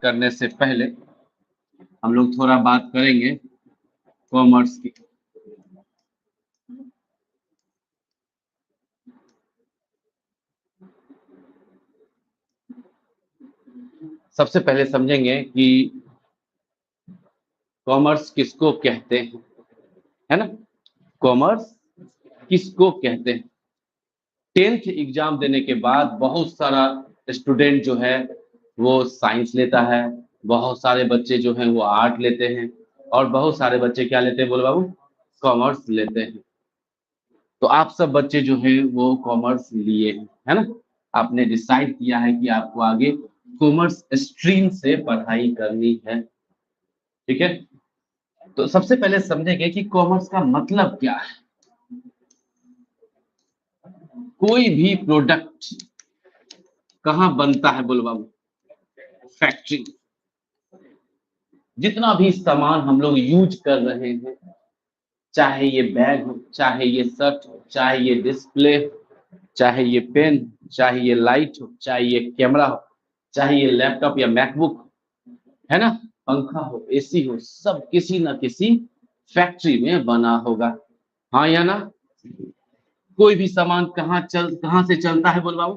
करने से पहले हम लोग थोड़ा बात करेंगे कॉमर्स की। सबसे पहले समझेंगे कि कॉमर्स किसको कहते हैं, है ना। कॉमर्स किसको कहते हैं। 10th एग्जाम देने के बाद बहुत सारा स्टूडेंट जो है वो साइंस लेता है, बहुत सारे बच्चे जो हैं वो आर्ट लेते हैं, और बहुत सारे बच्चे क्या लेते हैं बोलो बाबू, कॉमर्स लेते हैं। तो आप सब बच्चे जो हैं वो कॉमर्स लिए हैं, है ना। आपने डिसाइड किया है कि आपको आगे कॉमर्स स्ट्रीम से पढ़ाई करनी है, ठीक है। तो सबसे पहले समझेंगे कि कॉमर्स का मतलब क्या है। कोई भी प्रोडक्ट कहाँ बनता है बोलो बाबू, फैक्ट्री। जितना भी सामान हम लोग यूज कर रहे हैं, चाहे ये बैग हो, चाहे ये शर्ट हो, चाहे ये डिस्प्ले, चाहे ये पेन, चाहे ये लाइट हो, चाहे ये कैमरा हो, चाहे ये लैपटॉप या मैकबुक हो, है ना, पंखा हो, एसी हो, सब किसी ना किसी फैक्ट्री में बना होगा, हाँ या ना। कोई भी सामान कहाँ से चलता है बोल बाबू,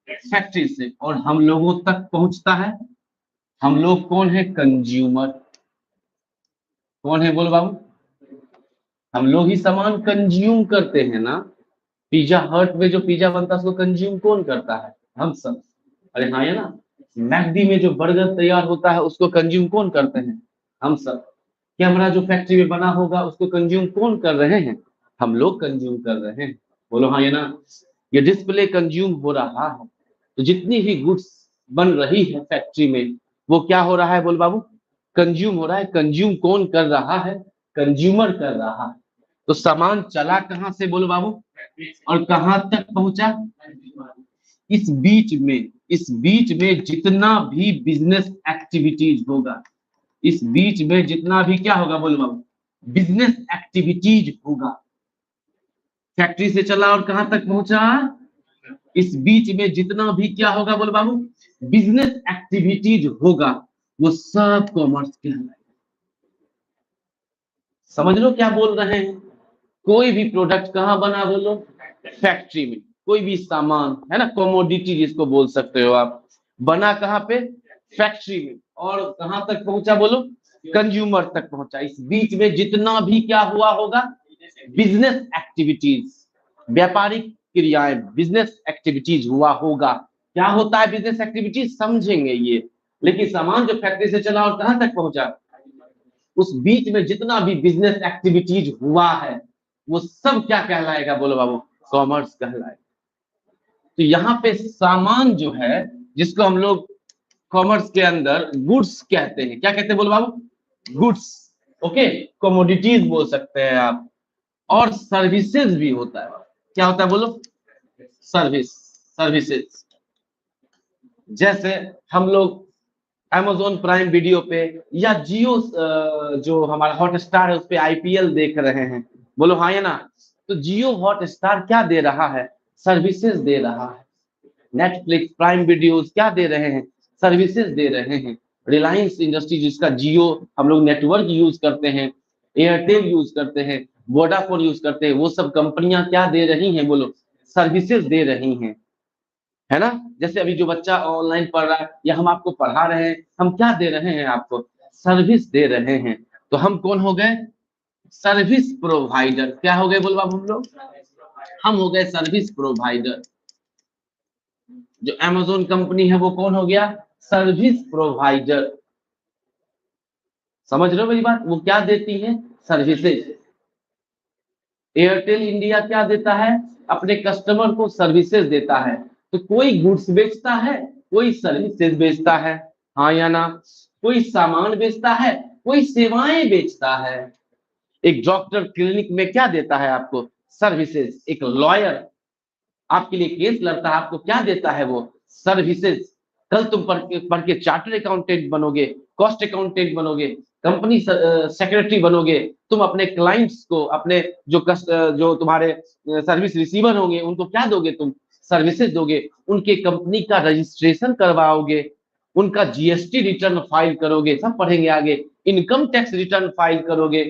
फैक्ट्री से, और हम लोगों तक पहुंचता है। हम लोग कौन है, कंज्यूमर। कौन है बोल बाबू, हम लोग ही सामान कंज्यूम करते हैं ना। पिज्जा हट में जो पिज्जा बनता है उसको कंज्यूम कौन करता है, हम सब। अरे हाँ या ना। मैकडी में जो बर्गर तैयार होता है उसको कंज्यूम कौन करते हैं, हम सब। कैमरा जो फैक्ट्री में बना होगा उसको कंज्यूम कौन कर रहे हैं, हम लोग कंज्यूम कर रहे हैं, बोलो हाँ या ना। ये डिस्प्ले कंज्यूम हो रहा है। तो जितनी भी गुड्स बन रही है फैक्ट्री में वो क्या हो रहा है बोल बाबू, कंज्यूम हो रहा है। कंज्यूम कौन कर रहा है, कंज्यूमर कर रहा है। तो सामान चला कहाँ से बोलो बाबू, और कहाँ तक पहुंचा। इस बीच में जितना भी बिजनेस एक्टिविटीज होगा, इस बीच में जितना भी क्या होगा बोलो बाबू, बिजनेस एक्टिविटीज होगा। फैक्ट्री से चला और कहां तक पहुंचा, इस बीच में जितना भी क्या होगा बोलो बाबू, बिजनेस एक्टिविटीज होगा, वो सब कॉमर्स कहलाएगा। समझ लो क्या बोल रहे हैं। कोई भी प्रोडक्ट कहाँ बना बोलो, फैक्ट्री में। कोई भी सामान है ना, कमोडिटी जिसको बोल सकते हो आप, बना कहाँ पे, फैक्ट्री में, और कहां तक पहुंचा बोलो, कंज्यूमर तक पहुंचा। इस बीच में जितना भी क्या हुआ होगा, बिजनेस एक्टिविटीज, व्यापारिक क्रियाएं, बिजनेस एक्टिविटीज हुआ होगा। क्या होता है बिजनेस एक्टिविटीज, समझेंगे ये। लेकिन सामान जो फैक्ट्री से चला और कहां तक पहुंचा, उस बीच में जितना भी बिजनेस एक्टिविटीज हुआ है वो सब क्या कहलाएगा बोलो बाबू, कॉमर्स कहलाएगा। तो यहाँ पे सामान जो है जिसको हम लोग कॉमर्स के अंदर गुड्स कहते हैं, क्या कहते हैं बोलो बाबू, गुड्स, ओके, कमोडिटीज बोल सकते हैं आप। और सर्विसेज भी होता है, क्या होता है बोलो, सर्विसेज। जैसे हम लोग Amazon प्राइम वीडियो पे या जियो जो हमारा हॉटस्टार है उस पे आईपीएल देख रहे हैं, बोलो हाँ या ना। तो जियो हॉटस्टार क्या दे रहा है, सर्विसेज दे रहा है। नेटफ्लिक्स प्राइम वीडियोस क्या दे रहे हैं, सर्विसेज दे रहे हैं। रिलायंस इंडस्ट्री जिसका जियो हम लोग नेटवर्क यूज करते हैं, एयरटेल यूज करते हैं, वोडाफोन यूज करते हैं, वो सब कंपनियां क्या दे रही हैं बोलो, सर्विसेज दे रही हैं, है ना। जैसे अभी जो बच्चा ऑनलाइन पढ़ रहा है या हम आपको पढ़ा रहे हैं, हम क्या दे रहे हैं आपको, सर्विस दे रहे हैं। तो हम कौन हो गए, सर्विस प्रोवाइडर। क्या हो गए बोलो बाबू, हम लोग, हम हो गए सर्विस प्रोवाइडर। जो अमेज़न कंपनी है वो कौन हो गया, सर्विस प्रोवाइडर। समझ रहे हो मेरी बात, वो क्या देती है, सर्विसेज। एयरटेल इंडिया क्या देता है, अपने कस्टमर को सर्विसेज देता है। तो कोई गुड्स बेचता है, कोई सर्विसेज बेचता है, हाँ या ना। कोई सामान बेचता है, कोई सेवाएं बेचता है। एक डॉक्टर क्लिनिक में क्या देता है आपको, सर्विसेज। एक लॉयर आपके लिए केस लड़ता है, आपको क्या देता है वो, सर्विसेज। कल तुम पढ़ के चार्टर्ड अकाउंटेंट बनोगे, कॉस्ट अकाउंटेंट बनोगे, कंपनी सेक्रेटरी बनोगे। तुम अपने क्लाइंट्स को, अपने जो तुम्हारे सर्विस रिसीवर होंगे उनको क्या दोगे तुम, सर्विसेज दोगे। उनके कंपनी का रजिस्ट्रेशन करवाओगे, उनका जीएसटी रिटर्न फाइल करोगे, सब पढ़ेंगे आगे, इनकम टैक्स रिटर्न फाइल करोगे,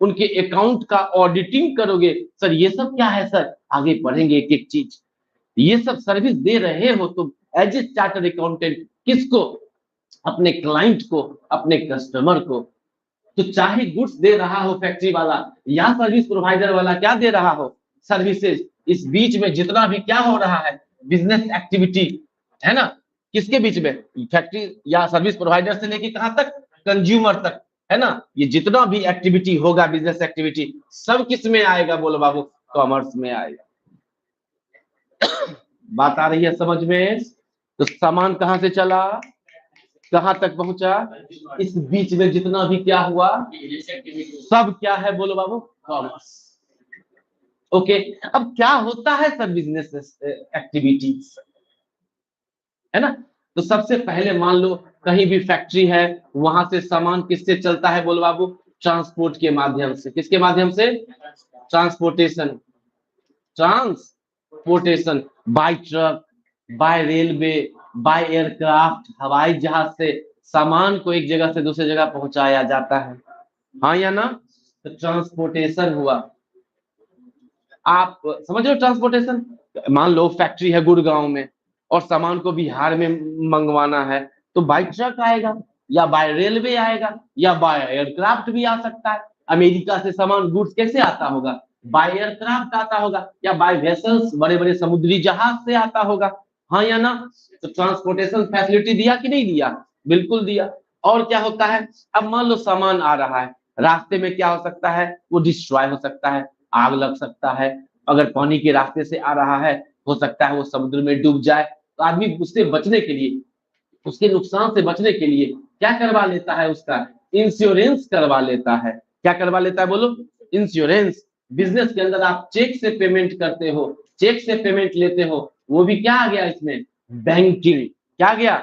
उनके अकाउंट का ऑडिटिंग करोगे। सर ये सब क्या है सर? आगे पढ़ेंगे एक एक चीज। ये सब सर्विस दे रहे हो तुम एज ए चार्टर्ड अकाउंटेंट, किसको? अपने क्लाइंट को, अपने कस्टमर को। तो चाहे गुड्स दे रहा हो फैक्ट्री वाला या सर्विस प्रोवाइडर वाला, क्या दे रहा हो? सर्विसेज। इस बीच में जितना भी क्या हो रहा है, बिजनेस एक्टिविटी, है ना, किसके बीच में? फैक्ट्री या सर्विस प्रोवाइडर से लेके कहां तक? कंज्यूमर तक, है ना। ये जितना भी एक्टिविटी होगा, बिजनेस एक्टिविटी, सब किस में आएगा बोलो बाबू? कॉमर्स में आएगा। बात आ रही है समझ में? तो सामान कहां से चला, कहां तक पहुंचा? इस बीच में जितना भी क्या हुआ, सब क्या है बोलो बाबू? कॉमर्स। ओके, अब क्या होता है सर बिजनेस एक्टिविटीज, है ना। तो सबसे पहले मान लो कहीं भी फैक्ट्री है, वहां से सामान किससे चलता है बोलो बाबू? ट्रांसपोर्ट के माध्यम से। किसके माध्यम से? Transportation. Transportation by truck, by railway, by aircraft, हवाई जहाज से सामान को एक जगह से दूसरी जगह पहुंचाया जाता है, हाँ या ना। तो ट्रांसपोर्टेशन हुआ। आप समझ रहे हो ट्रांसपोर्टेशन? मान लो फैक्ट्री है गुड़गांव में और सामान को बिहार में मंगवाना है, तो बाय ट्रक आएगा या बाय रेलवे आएगा या बाय एयरक्राफ्ट भी आ सकता है। अमेरिका से सामान गुड्स कैसे आता होगा? बाय एयरक्राफ्ट आता होगा या बाय वेसल्स, बड़े बड़े समुद्री जहाज से आता होगा, हाँ या ना। तो ट्रांसपोर्टेशन फैसिलिटी दिया कि नहीं दिया? बिल्कुल दिया। और क्या होता है? अब मान लो सामान आ रहा है, रास्ते में क्या हो सकता है? वो डिस्ट्रॉय हो सकता है, आग लग सकता है। अगर पानी के रास्ते से आ रहा है, हो सकता है वो समुद्र में डूब जाए। तो आदमी उससे बचने के लिए, उसके नुकसान से बचने के लिए क्या करवा लेता है? उसका इंश्योरेंस करवा लेता है। क्या करवा लेता है बोलो? इंश्योरेंस। बिजनेस के अंदर आप चेक से पेमेंट करते हो, चेक से पेमेंट लेते हो, वो भी क्या आ गया इसमें? बैंकिंग। क्या आ गया?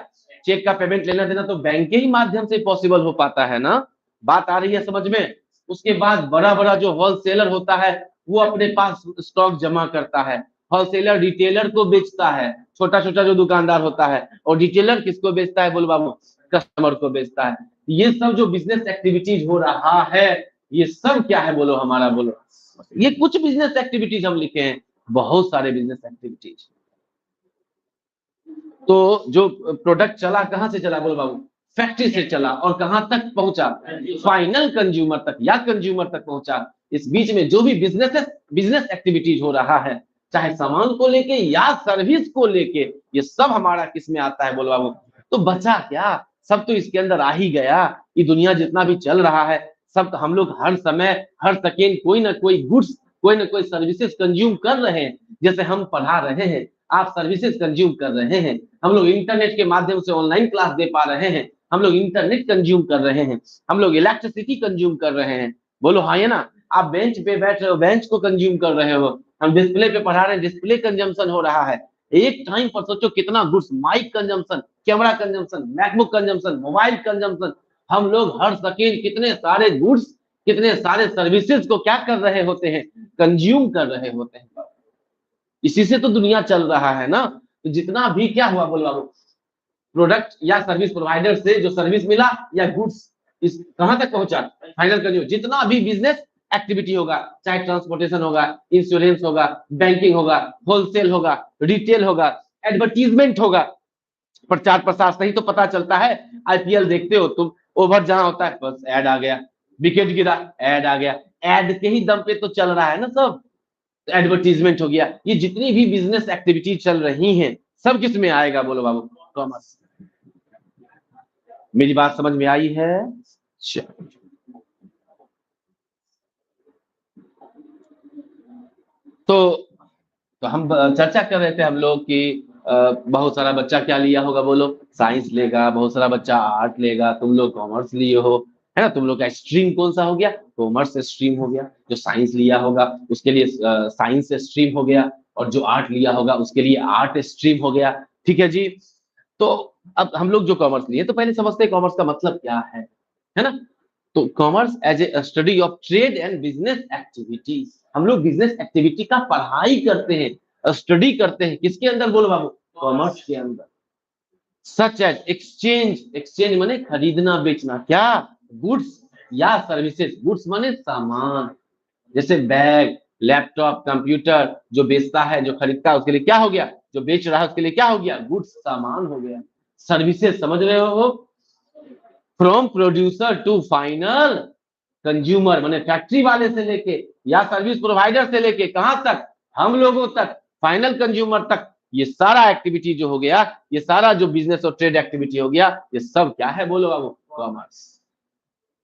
चेक का पेमेंट लेना देना तो बैंक के ही माध्यम से पॉसिबल हो पाता है ना। बात आ रही है समझ में? उसके बाद बड़ा बड़ा जो होलसेलर होता है, वो अपने पास स्टॉक जमा करता है। होलसेलर रिटेलर को बेचता है, छोटा छोटा जो दुकानदार होता है। और रिटेलर किसको बेचता है बोलो बाबू? कस्टमर को बेचता है। ये सब जो बिजनेस एक्टिविटीज हो रहा है, ये सब क्या है बोलो हमारा? बोलो, ये कुछ बिजनेस एक्टिविटीज हम लिखे हैं, बहुत सारे बिजनेस एक्टिविटीज। तो जो प्रोडक्ट चला कहां से चला बोलो बाबू? फैक्ट्री से चला। और कहां तक पहुंचा? फाइनल कंज्यूमर तक या कंज्यूमर तक पहुंचा। इस बीच में जो भी बिजनेस एक्टिविटीज हो रहा है, चाहे सामान को लेके या सर्विस को लेके, ये सब हमारा किस में आता है बोलो बाबू? तो बचा क्या? सब तो इसके अंदर आ ही गया। ये दुनिया जितना भी चल रहा है, सब हम लोग हर समय हर सेकेंड कोई ना कोई गुड्स, कोई ना कोई सर्विसेज कंज्यूम कर रहे हैं। जैसे हम पढ़ा रहे हैं, आप सर्विसेज कंज्यूम कर रहे हैं। हम लोग इंटरनेट के माध्यम से ऑनलाइन क्लास दे पा रहे हैं, हम लोग इंटरनेट कंज्यूम कर रहे हैं, हम लोग इलेक्ट्रिसिटी कंज्यूम कर रहे हैं। बोलो हाँ है ना। आप बेंच पे बैठ रहे हो, बेंच को कंज्यूम कर रहे हो। हम डिस्प्ले पे पढ़ा रहे हैं, डिस्प्ले कंजम्पशन हो रहा है। एक टाइम पर सोचो कितना goods, mic consumption, camera consumption, MacBook consumption, mobile consumption. हम लोग हर सेकेंड कितने सारे गुड्स, कितने सारे सर्विसेज को क्या कर रहे होते हैं? कंज्यूम कर रहे होते हैं। इसी से तो दुनिया चल रहा है ना। तो जितना भी क्या हुआ बोलो बाबू? प्रोडक्ट या सर्विस प्रोवाइडर से जो सर्विस मिला या गुड्स, इस कहां तक पहुंचा? Final consumer. जितना भी बिजनेस एक्टिविटी होगा, चाहे ट्रांसपोर्टेशन होगा, इंश्योरेंस होगा, बैंकिंग होगा, होलसेल होगा, रिटेल होगा, एडवर्टीजमेंट होगा, प्रचार प्रसार से ही तो पता चलता है। आईपीएल देखते हो तुम, ओवर जहां होता है बस ऐड आ गया, विकेट गिरा ऐड आ गया। ऐड के ही दम पे तो चल रहा है ना सब। एडवर्टीजमेंट हो गया। ये जितनी भी बिजनेस एक्टिविटी चल रही हैं, सब किस में आएगा बोलो बाबू? कॉमर्स। मेरी बात समझ में आई है? तो तो हम चर्चा कर रहे थे हम लोग कि बहुत सारा बच्चा क्या लिया होगा बोलो? साइंस लेगा, बहुत सारा बच्चा आर्ट लेगा, तुम लोग कॉमर्स लिए हो, है ना। तुम लोग का स्ट्रीम कौन सा हो गया? कॉमर्स स्ट्रीम हो गया। जो साइंस लिया होगा उसके लिए साइंस स्ट्रीम हो गया, और जो आर्ट लिया होगा उसके लिए आर्ट स्ट्रीम हो गया। ठीक है जी। तो अब हम लोग जो कॉमर्स लिए तो पहले समझते हैं कॉमर्स का मतलब क्या है ना। तो commerce as a study of trade and business activities. हम लोग बिजनेस एक्टिविटी का पढ़ाई करते हैं, स्टडी करते हैं, किसके अंदर बोलो बाबू? कॉमर्स के अंदर। सच एज एक्सचेंज, एक्सचेंज माने खरीदना बेचना, क्या गुड्स या सर्विसेज, गुड्स माने सामान, जैसे बैग, लैपटॉप, कंप्यूटर, जो बेचता है जो खरीदता है उसके लिए क्या हो गया, जो बेच रहा है उसके लिए क्या हो गया, गुड्स सामान हो गया। सर्विसेज समझ रहे हो, from producer to final consumer, माने फैक्ट्री वाले से लेके या सर्विस प्रोवाइडर से लेके कहां तक, हम लोगों तक, फाइनल कंज्यूमर तक, ये सारा एक्टिविटी जो हो गया, ये सारा जो बिजनेस और ट्रेड एक्टिविटी हो गया, ये सब क्या है बोलो बाबू, कॉमर्स।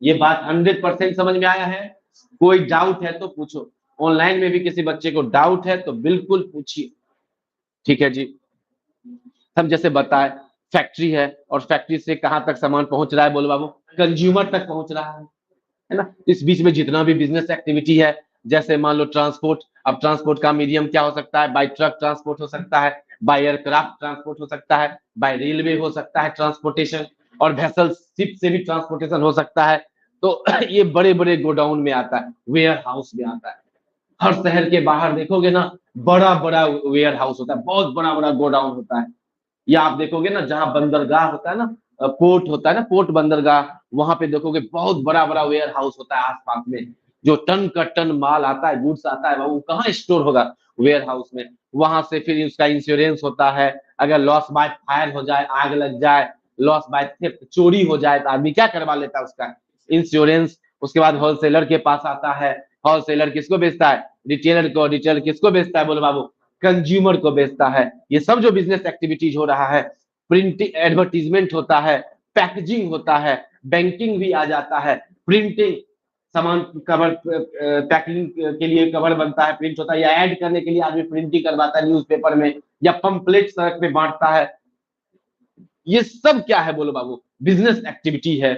ये बात 100% समझ में आया है? कोई डाउट है तो पूछो, ऑनलाइन में भी किसी बच्चे को डाउट है तो बिल्कुल पूछिए, ठीक है जी। हम जैसे बताए फैक्ट्री है और फैक्ट्री से कहां तक सामान पहुंच रहा है बोलो बाबू, कंज्यूमर तक पहुंच रहा है ना। इस बीच में जितना भी बिजनेस एक्टिविटी है, जैसे मान लो ट्रांसपोर्ट, अब ट्रांसपोर्ट का मीडियम क्या हो सकता है, बाय ट्रक ट्रांसपोर्ट हो सकता है, बाय एयरक्राफ्ट ट्रांसपोर्ट हो सकता है, बाय रेलवे हो सकता है ट्रांसपोर्टेशन, और वेसल शिप से भी ट्रांसपोर्टेशन हो सकता है। तो ये बड़े बड़े गोडाउन में आता है, वेयर हाउस में आता है। हर शहर के बाहर देखोगे ना, बड़ा बड़ा वेयर हाउस होता है, बहुत बड़ा बड़ा गोडाउन होता है। या आप देखोगे ना जहां बंदरगाह होता है ना, पोर्ट होता है ना, पोर्ट बंदरगाह, वहां पे देखोगे बहुत बड़ा बड़ा वेयर हाउस होता है आसपास में, जो टन का टन माल आता है, गुड्स आता है, वो कहाँ स्टोर होगा, वेयर हाउस में। वहां से फिर उसका इंश्योरेंस होता है, अगर लॉस बाय फायर हो जाए, आग लग जाए, लॉस बाय थेफ्ट, चोरी हो जाए, तो आदमी क्या करवा लेता है, उसका इंश्योरेंस। उसके बाद होलसेलर के पास आता है, होलसेलर किसको बेचता है, रिटेलर को, रिटेलर किसको बेचता है बोलो बाबू, कंज्यूमर को बेचता है। ये सब जो बिजनेस एक्टिविटीज हो रहा है, प्रिंटिंग, एडवर्टीजमेंट होता है, पैकेजिंग होता है, बैंकिंग भी आ जाता है, प्रिंटिंग, सामान कवर, पैकिंग के लिए कवर बनता है, प्रिंट होता है, या ऐड करने के लिए आदमी प्रिंटिंग करवाता है न्यूज़पेपर में, या पंपलेट सड़क पे बांटता है। ये सब क्या है बोलो बाबू, बिजनेस एक्टिविटी है।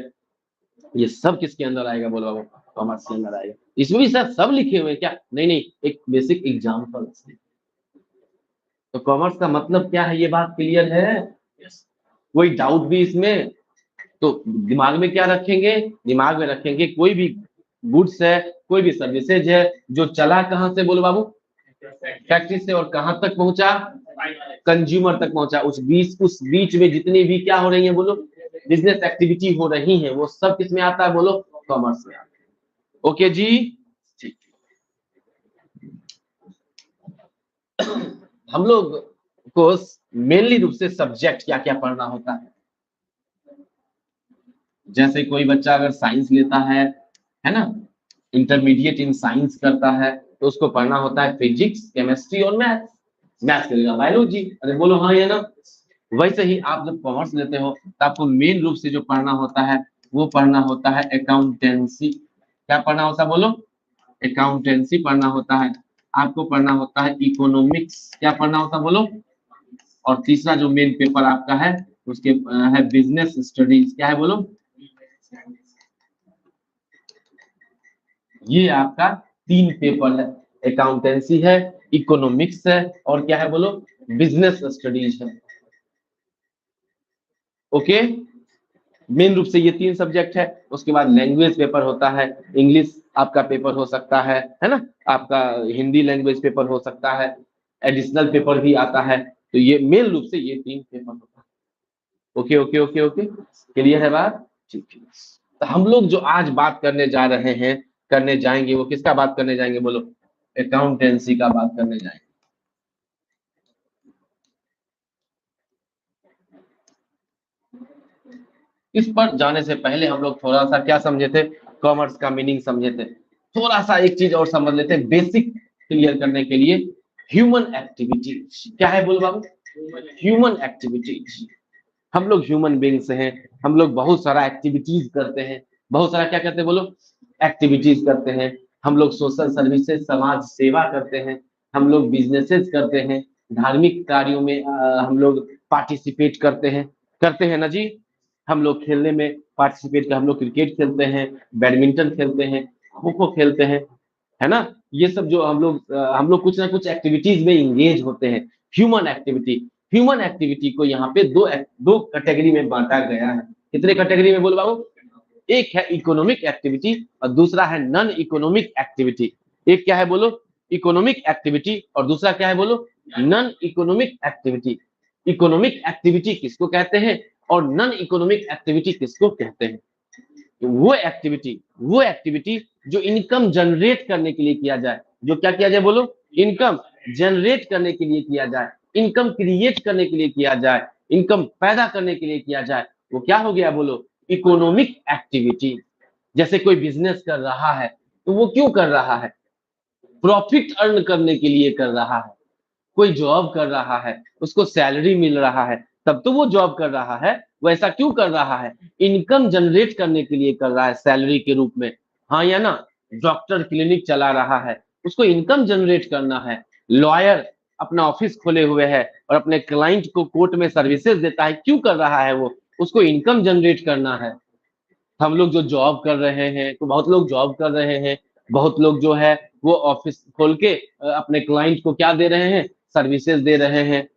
ये सब किसके अंदर आएगा बोलो बाबू, कॉमर्स के अंदर आएगा। इसमें भी सर सब लिखे हुए हैं क्या, नहीं नहीं, एक बेसिक एग्जाम्पल। तो कॉमर्स का मतलब क्या है, ये बात क्लियर है? कोई डाउट भी इसमें? तो दिमाग में क्या रखेंगे, दिमाग में रखेंगे कोई भी गुड्स है, कोई भी सर्विसेज है, जो चला कहां से बोलो बाबू, फैक्ट्री से, और कहां तक पहुंचा, कंज्यूमर तक पहुंचा। उस बीच में जितनी भी क्या हो रही है बोलो, बिजनेस एक्टिविटी हो रही है, वो सब किस में आता है बोलो, कॉमर्स में आता है। ओके जी, ठीक। हम लोग को मेनली रूप से सब्जेक्ट क्या क्या पढ़ना होता है, जैसे कोई बच्चा अगर साइंस लेता है ना, इंटरमीडिएट इन साइंस करता है, तो उसको पढ़ना होता है फिजिक्स, केमिस्ट्री और मैथ्स। मैथ्स करेगा बायोलॉजी, अरे बोलो हाँ या ना। वैसे ही आप जब कॉमर्स लेते हो तो आपको मेन रूप से जो पढ़ना होता है, वो पढ़ना होता है अकाउंटेंसी। क्या पढ़ना होता है बोलो, अकाउंटेंसी पढ़ना होता है। आपको पढ़ना होता है इकोनॉमिक्स, क्या पढ़ना होता है बोलो। और तीसरा जो मेन पेपर आपका है, उसके है बिजनेस स्टडीज, क्या है बोलो। ये आपका 3 पेपर है, अकाउंटेंसी है, इकोनॉमिक्स है, और क्या है बोलो, बिजनेस स्टडीज है। ओके, मेन रूप से ये 3 सब्जेक्ट है। उसके बाद लैंग्वेज पेपर होता है, इंग्लिश आपका पेपर हो सकता है ना, आपका हिंदी लैंग्वेज पेपर हो सकता है, एडिशनल पेपर भी आता है। तो ये मेन रूप से ये 3 पेपर होता है। Okay okay okay okay, clear है बात, ठीक है। तो हम लोग जो आज बात करने जा रहे हैं, करने जाएंगे, वो किसका बात करने जाएंगे बोलो, अकाउंटेंसी का बात करने जाएंगे। इस पर जाने से पहले हम लोग थोड़ा सा क्या समझे थे, कॉमर्स का मीनिंग समझे थे। थोड़ा सा एक चीज और समझ लेते हैं बेसिक क्लियर करने के लिए, ह्यूमन एक्टिविटी क्या है बोलो बाबू, ह्यूमन एक्टिविटी। हम लोग ह्यूमन बींग्स हैं, हम लोग बहुत सारा एक्टिविटीज करते हैं, बहुत सारा क्या करते हैं बोलो, एक्टिविटीज करते हैं। हम लोग सोशल सर्विसेज, समाज सेवा करते हैं, हम लोग बिजनेसेस करते हैं, धार्मिक कार्यों में हम लोग पार्टिसिपेट करते हैं ना जी। हम लोग खेलने में पार्टिसिपेट कर, हम लोग क्रिकेट खेलते हैं, बैडमिंटन खेलते हैं, खो खो खेलते हैं, है ना। ये सब जो हम लोग कुछ ना कुछ एक्टिविटीज में इंगेज होते हैं, ह्यूमन एक्टिविटी। ह्यूमन एक्टिविटी को यहाँ पे दो कैटेगरी में बांटा गया है। कितने कैटेगरी में बोलो बाबू, एक है इकोनॉमिक एक्टिविटी और दूसरा है नॉन इकोनॉमिक एक्टिविटी। एक क्या है बोलो, इकोनॉमिक एक्टिविटी, और दूसरा क्या है बोलो, non economic activity. Economic activity किसको कहते हैं और नॉन इकोनॉमिक एक्टिविटी किसको कहते हैं। तो वो एक्टिविटी जो इनकम जनरेट करने के लिए किया जाए, जो क्या किया जाए बोलो, इनकम जनरेट करने के लिए किया जाए, इनकम क्रिएट करने के लिए किया जाए, इनकम पैदा करने के लिए किया जाए, वो क्या हो गया बोलो, इकोनॉमिक एक्टिविटी। जैसे कोई बिजनेस कर रहा है तो वो क्यों कर रहा है, प्रॉफिट अर्न करने के लिए कर रहा है। कोई जॉब कर रहा है, उसको सैलरी मिल रहा है, तब तो वो जॉब कर रहा है। वो ऐसा क्यों कर रहा है, इनकम जनरेट करने के लिए कर रहा है सैलरी के रूप में, हाँ या ना। डॉक्टर क्लिनिक चला रहा है, उसको इनकम जनरेट करना है। लॉयर अपना ऑफिस खोले हुए है और अपने क्लाइंट को कोर्ट में सर्विसेज देता है, क्यों कर रहा है वो, उसको इनकम जनरेट करना है। हम लोग जो जॉब कर रहे हैं, तो बहुत लोग जॉब कर रहे हैं, बहुत लोग जो है वो ऑफिस खोल के अपने क्लाइंट को क्या दे रहे हैं, सर्विसेज दे रहे हैं।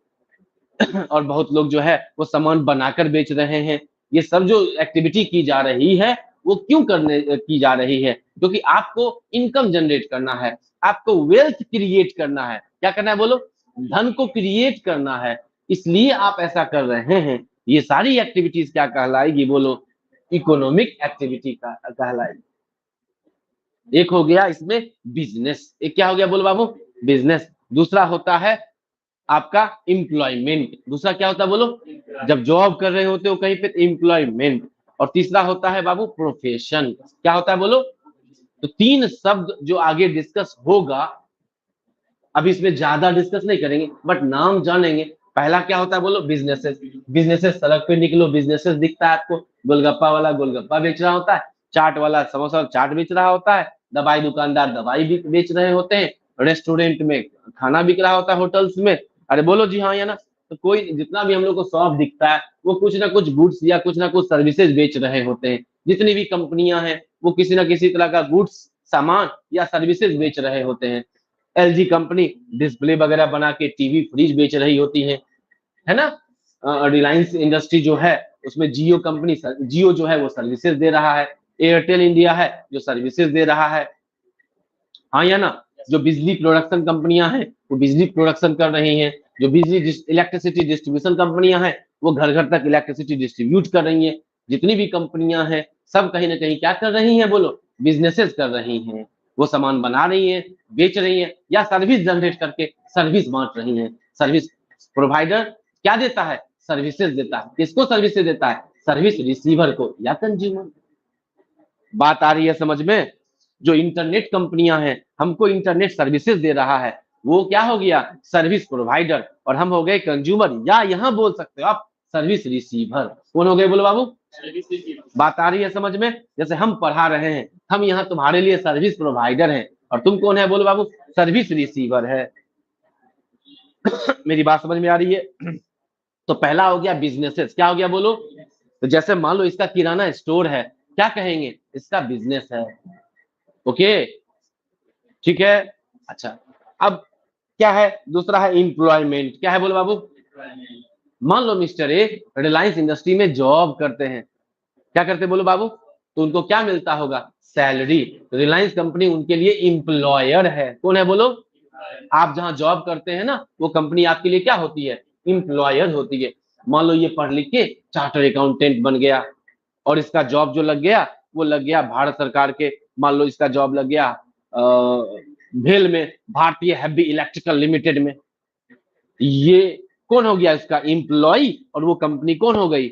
और बहुत लोग जो है वो सामान बनाकर बेच रहे हैं। ये सब जो एक्टिविटी की जा रही है वो क्यों करने की जा रही है, क्योंकि आपको इनकम जनरेट करना है, आपको वेल्थ क्रिएट करना है। क्या करना है बोलो, धन को क्रिएट करना है, इसलिए आप ऐसा कर रहे हैं। ये सारी एक्टिविटीज क्या कहलाएगी बोलो, इकोनॉमिक एक्टिविटी का कहलाएगी। एक हो गया इसमें बिजनेस, एक क्या हो गया बोलो बाबू, बिजनेस। दूसरा होता है आपका एम्प्लॉयमेंट। दूसरा क्या होता है बोलो, जब जॉब कर रहे होते हो कहीं पे, एम्प्लॉयमेंट। और तीसरा होता है बाबू प्रोफेशन। क्या होता है बोलो, तो तीन शब्द जो आगे डिस्कस होगा, अभी इसमें ज्यादा डिस्कस नहीं करेंगे बट नाम जानेंगे। पहला क्या होता है बोलो, बिजनेसेस। बिजनेसेस, सड़क पे निकलो बिजनेसेस दिखता है आपको, गोलगप्पा वाला गोलगप्पा बेच रहा होता है, चाट वाला समोसा चाट बेच रहा होता है, दवाई दुकानदार दवाई भी बेच रहे होते हैं, रेस्टोरेंट में खाना बिक रहा होता है, होटल्स में। अरे बोलो जी हाँ या ना। तो कोई जितना भी हम लोग को शॉप दिखता है वो कुछ ना कुछ गुड्स या कुछ ना कुछ सर्विसेज बेच रहे होते हैं। जितनी भी कंपनियां हैं वो किसी ना किसी तरह का गुड्स, सामान या सर्विसेज बेच रहे होते हैं। एलजी कंपनी डिस्प्ले वगैरह बना के टीवी फ्रिज बेच रही होती है ना। रिलायंस इंडस्ट्री जो है उसमें जियो कंपनी, जियो जो है वो सर्विसेज दे रहा है। एयरटेल इंडिया है जो सर्विसेज दे रहा है, हाँ या ना। जो बिजली प्रोडक्शन कंपनियां हैं वो बिजली प्रोडक्शन कर रही हैं। जो बिजली इलेक्ट्रिसिटी डिस्ट्रीब्यूशन कंपनियां हैं वो घर घर तक इलेक्ट्रिसिटी डिस्ट्रीब्यूट कर रही हैं। जितनी भी कंपनियां हैं सब कहीं ना कहीं क्या कर रही हैं बोलो, बिजनेसेस कर रही हैं। वो सामान बना रही हैं, बेच रही हैं, या सर्विस जनरेट करके सर्विस बांट रही हैं। सर्विस प्रोवाइडर क्या देता है, सर्विसेज देता है। किसको सर्विसेज देता है, सर्विस रिसीवर को या कंज्यूमर। बात आ रही है समझ में। जो इंटरनेट कंपनियां हैं, हमको इंटरनेट सर्विसेज दे रहा है, वो क्या हो गया, सर्विस प्रोवाइडर। और हम हो गए कंज्यूमर, या यहाँ बोल सकते हो आप सर्विस रिसीवर। कौन हो गए बोलो बाबू, बात आ रही है समझ में। जैसे हम पढ़ा रहे हैं, हम यहाँ तुम्हारे लिए सर्विस प्रोवाइडर हैं, और तुम कौन है बोलो बाबू, सर्विस रिसीवर है। मेरी बात समझ में आ रही है। तो पहला हो गया बिजनेसेस, क्या हो गया बोलो। तो जैसे मान लो इसका किराना स्टोर है, क्या कहेंगे, इसका बिजनेस है। ओके, ठीक है। अच्छा, अब क्या है, दूसरा है एम्प्लॉयमेंट। क्या है बोलो बाबू, मान लो मिस्टर ए रिलायंस इंडस्ट्री में जॉब करते हैं, क्या करते बोलो बाबू, तो उनको क्या मिलता होगा, सैलरी। रिलायंस कंपनी उनके लिए एम्प्लॉयर है। कौन है बोलो, आप जहां जॉब करते हैं ना वो कंपनी आपके लिए क्या होती है, एम्प्लॉयर होती है। मान लो ये पढ़ लिख के चार्टर अकाउंटेंट बन गया, और इसका जॉब जो लग गया वो लग गया भारत सरकार के, मान लो इसका जॉब लग गया भेल में, भारतीय हैवी इलेक्ट्रिकल लिमिटेड में। ये कौन हो गया, इसका एम्प्लॉय, और वो कंपनी कौन हो गई,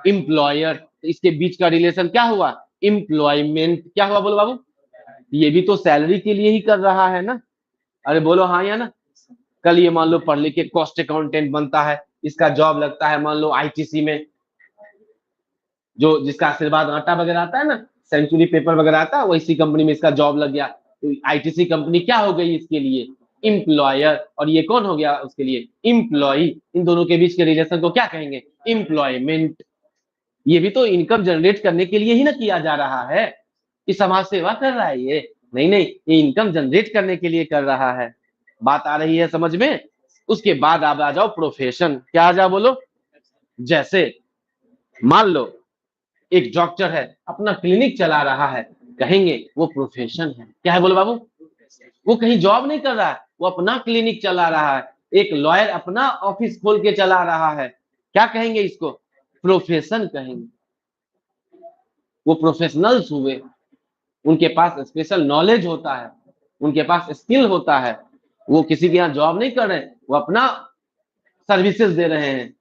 एम्प्लॉयर। इसके बीच का रिलेशन क्या हुआ, एम्प्लॉयमेंट। क्या हुआ बोलो बाबू, ये भी तो सैलरी के लिए ही कर रहा है ना। अरे बोलो हाँ या ना। कल ये मान लो पढ़ लिख के कॉस्ट अकाउंटेंट बनता है, इसका जॉब लगता है मान लो आईटीसी में, जो जिसका आशीर्वाद आटा वगैरह आता है ना, सेंचुरी पेपर वगैरह आता है, वैसी कंपनी में इसका जॉब लग गया। तो आईटीसी कंपनी क्या हो गई इसके लिए, एम्प्लॉयर। और ये कौन हो गया उसके लिए, एम्प्लॉय। इन दोनों के बीच के रिलेशन को क्या कहेंगे, एम्प्लॉयमेंट। ये भी तो इनकम जनरेट करने के लिए ही ना किया जा रहा है, कि समाज सेवा कर रहा है ये, नहीं नहीं, ये इनकम जनरेट करने के लिए कर रहा है। बात आ रही है समझ में। उसके बाद आप आ जाओ प्रोफेशन। क्या आ जाओ बोलो, जैसे मान लो एक डॉक्टर है अपना क्लिनिक चला रहा है, कहेंगे वो प्रोफेशन है। क्या है बोलो बाबू, वो कहीं जॉब नहीं कर रहा है, वो अपना क्लिनिक चला रहा है। एक लॉयर अपना ऑफिस खोल के चला रहा है, क्या कहेंगे इसको? प्रोफेशन कहेंगे। वो प्रोफेशनल्स हुए, उनके पास स्पेशल नॉलेज होता है, उनके पास स्किल होता है, वो किसी के यहाँ जॉब नहीं कर रहे हैं, वो अपना सर्विसेज दे रहे हैं।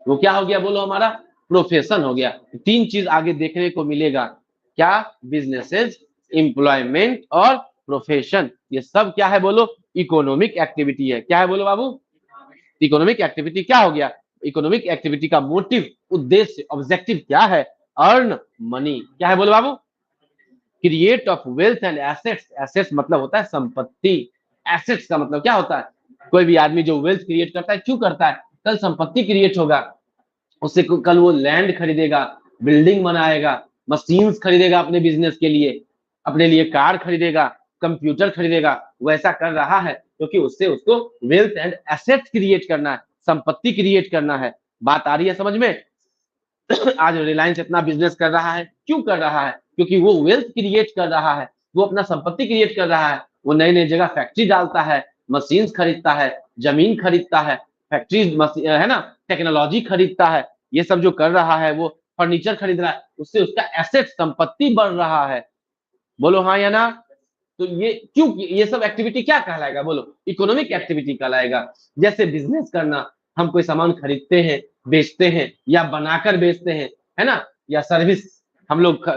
वो क्या हो गया बोलो? हमारा प्रोफेशन हो गया। तीन चीज आगे देखने को मिलेगा, क्या? बिजनेसेस, एम्प्लॉयमेंट और प्रोफेशन। ये सब क्या है बोलो? इकोनॉमिक एक्टिविटी है। क्या है बोलो बाबू? इकोनॉमिक एक्टिविटी क्या हो गया? इकोनॉमिक एक्टिविटी का मोटिव, उद्देश्य, ऑब्जेक्टिव क्या है? Earn money. क्या है बोलो बाबू? Create of wealth and assets. Assets मतलब होता है संपत्ति। एसेट्स का मतलब क्या होता है? कोई भी आदमी जो वेल्थ क्रिएट करता है, क्यों करता है? कल संपत्ति क्रिएट होगा, उससे कल वो लैंड खरीदेगा, बिल्डिंग बनाएगा, मशीन्स खरीदेगा अपने बिजनेस के लिए, अपने लिए कार खरीदेगा, कंप्यूटर खरीदेगा। वो ऐसा कर रहा है क्योंकि उससे उसको वेल्थ एंड एसेट्स क्रिएट करना है, संपत्ति क्रिएट करना है। बात आ रही है समझ में? आज रिलायंस इतना बिजनेस कर रहा है, क्यों कर रहा है? क्योंकि वो वेल्थ क्रिएट कर रहा है, वो अपना संपत्ति क्रिएट कर रहा है। वो नई नई जगह फैक्ट्री डालता है, मशीन्स खरीदता है, जमीन खरीदता है, फैक्ट्री है ना, टेक्नोलॉजी खरीदता है। ये सब जो कर रहा है, वो फर्नीचर खरीद रहा है, उससे उसका एसेट संपत्ति बढ़ रहा है। बोलो हाँ या ना? तो ये क्यों, ये सब एक्टिविटी क्या कहलाएगा बोलो? इकोनॉमिक एक्टिविटी कहलाएगा। जैसे बिजनेस करना, हम कोई सामान खरीदते हैं, बेचते हैं, या बनाकर बेचते हैं, है ना, या सर्विस, हम लोग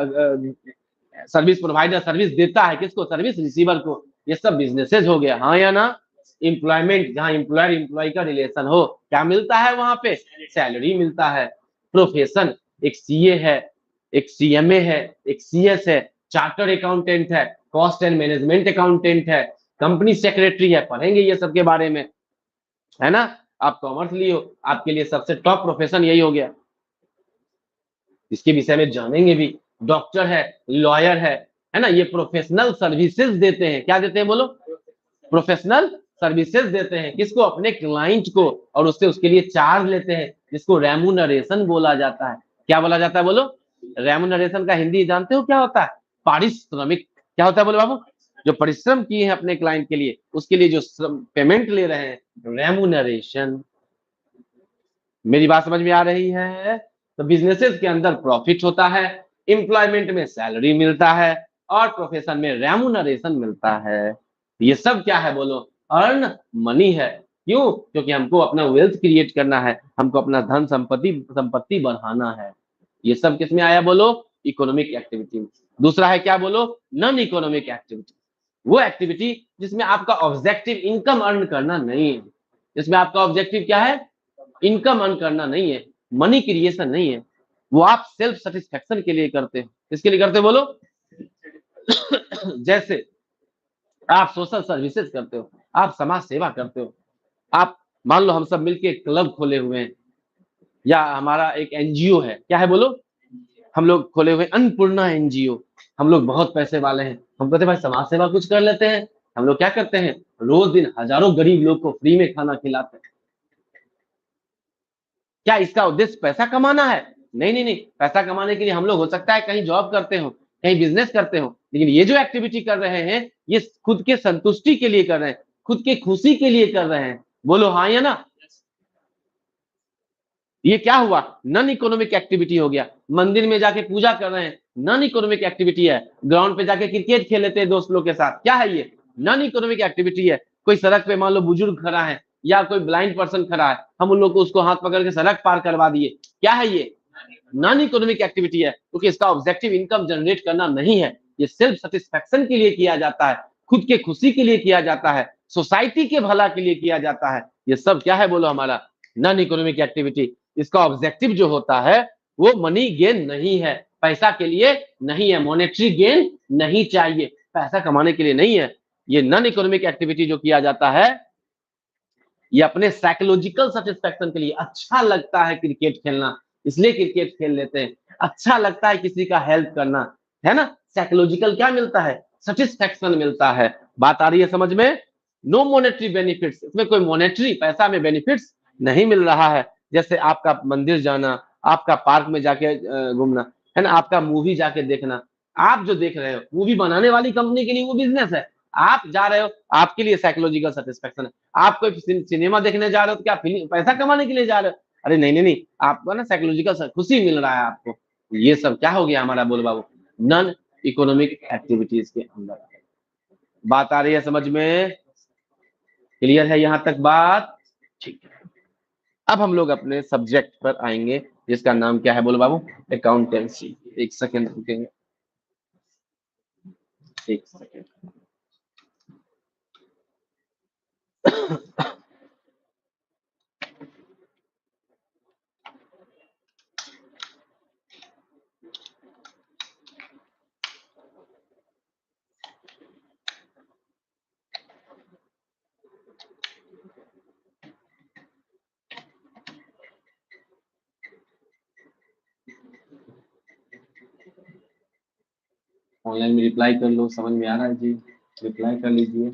सर्विस प्रोवाइडर सर्विस देता है किसको? सर्विस रिसीवर को। ये सब बिजनेसेस हो गया, हाँ या ना? एम्प्लॉयमेंट, जहां एम्प्लॉयर एम्प्लॉय का रिलेशन हो, क्या मिलता है वहां पे? सैलरी मिलता है। प्रोफेशन, एक सीए है, एक सीएमए है, एक सीएस है, चार्टर्ड अकाउंटेंट है, कॉस्ट एंड मैनेजमेंट अकाउंटेंट है, कंपनी सेक्रेटरी है। पढ़ेंगे ये सब के बारे में, है ना? आप कॉमर्स लिए हो, आपके लिए सबसे टॉप प्रोफेशन यही हो गया, इसके विषय में जानेंगे भी। डॉक्टर है, लॉयर है ना, ये प्रोफेशनल सर्विसेज देते हैं। क्या देते हैं बोलो? प्रोफेशनल सर्विसेज देते हैं किसको? अपने क्लाइंट को, और उससे उसके लिए चार्ज लेते हैं, जिसको रेमुनरेशन बोला जाता है। क्या बोला जाता है बोलो? रेमुनरेशन का हिंदी जानते हो क्या होता है? पारिश्रमिक। क्या होता है बोलो बाबू? जो परिश्रम किए हैं अपने क्लाइंट के लिए, उसके लिए जो पेमेंट ले रहे हैं, रेमुनरेशन। मेरी बात समझ में आ रही है? तो बिजनेसेस के अंदर प्रॉफिट होता है, एम्प्लॉयमेंट में सैलरी मिलता है, और प्रोफेशन में रेमुनरेशन मिलता है। ये सब क्या है बोलो? अर्न मनी है। क्यों? क्योंकि हमको अपना वेल्थ क्रिएट करना है, हमको अपना धन संपत्ति संपत्ति बढ़ाना है। ये सब किस में आया बोलो? Economic activity. दूसरा है क्या बोलो? Non economic activity. वो एक्टिविटी जिसमें आपका ऑब्जेक्टिव इनकम अर्न करना नहीं है, जिसमें आपका ऑब्जेक्टिव क्या है? इनकम अर्न करना नहीं है, मनी क्रिएशन नहीं है। वो आप सेल्फ सेटिस्फेक्शन के लिए करते हैं। किसके लिए करते हैं बोलो? जैसे आप सोशल सर्विसेज करते हो, आप समाज सेवा करते हो, आप मान लो हम सब मिलके क्लब खोले हुए हैं, या हमारा एक एनजीओ है, क्या है बोलो? हम लोग खोले हुए अन्नपूर्णा एनजीओ। हम लोग बहुत पैसे वाले हैं, हम कहते हैं भाई समाज सेवा कुछ कर लेते हैं। हम लोग क्या करते हैं? रोज दिन हजारों गरीब लोग को फ्री में खाना खिलाते हैं। क्या इसका उद्देश्य पैसा कमाना है? नहीं नहीं नहीं, पैसा कमाने के लिए हम लोग हो सकता है कहीं जॉब करते हो, कहीं बिजनेस करते हो, लेकिन ये जो एक्टिविटी कर रहे हैं, ये खुद के संतुष्टि के लिए कर रहे हैं, खुद के खुशी के लिए कर रहे हैं। बोलो हाँ या ना? ये क्या हुआ? नॉन इकोनॉमिक एक्टिविटी हो गया। मंदिर में जाके पूजा कर रहे हैं, नॉन इकोनॉमिक एक्टिविटी है। ग्राउंड पे जाके क्रिकेट खेल लेते हैं दोस्त लोग के साथ, क्या है ये? नॉन इकोनॉमिक एक्टिविटी है। कोई सड़क पे मान लो बुजुर्ग खड़ा है, या कोई ब्लाइंड पर्सन खड़ा है, हम उन लोग को उसको हाथ पकड़ के सड़क पार करवा दिए, क्या है ये? नॉन इकोनॉमिक एक्टिविटी है, क्योंकि इसका ऑब्जेक्टिव इनकम जनरेट करना नहीं है। ये सेल्फ सेटिस्फेक्शन के लिए किया जाता है, खुद के खुशी के लिए किया जाता है, सोसाइटी के भला के लिए किया जाता है। ये सब क्या है बोलो? हमारा नॉन इकोनॉमिक एक्टिविटी। इसका ऑब्जेक्टिव जो होता है, वो मनी गेन नहीं है, पैसा के लिए नहीं है, मॉनेटरी गेन नहीं चाहिए, पैसा कमाने के लिए नहीं है। ये नॉन इकोनॉमिक एक्टिविटी जो किया जाता है, ये अपने साइकोलॉजिकल सेटिस्फेक्शन के लिए। अच्छा लगता है क्रिकेट खेलना, इसलिए क्रिकेट खेल लेते हैं। अच्छा लगता है किसी का हेल्प करना, है ना? साइकोलॉजिकल क्या मिलता है? सेटिस्फेक्शन मिलता है। बात आ रही है समझ में? नो मॉनेटरी बेनिफिट्स, इसमें कोई मॉनेटरी पैसा में बेनिफिट्स नहीं मिल रहा है। जैसे आपका मंदिर जाना, आपका पार्क में जाके घूमना, है ना, आपका मूवी जाके देखना। आप जो देख रहे हो, मूवी बनाने वाली कंपनी के लिए वो बिजनेस है, आप जा रहे हो, आपके लिए साइकोलॉजिकल सेटिस्फेक्शन है। आप कोई सिनेमा देखने जा रहे हो तो क्या फिल्म पैसा कमाने के लिए जा रहे हो? अरे नहीं नहीं नहीं, आपको ना साइकोलॉजिकल खुशी मिल रहा है आपको। ये सब क्या हो गया हमारा बोल बाबू, नॉन इकोनॉमिक एक्टिविटीज के अंदर। बात आ रही है समझ में? क्लियर है यहाँ तक बात? ठीक है, अब हम लोग अपने सब्जेक्ट पर आएंगे जिसका नाम क्या है बोलो बाबू, अकाउंटेंसी। एक सेकेंड रुकेंगे, एक सेकेंड। ऑनलाइन में रिप्लाई कर लो, समझ में आ रहा है जी, रिप्लाई कर लीजिए।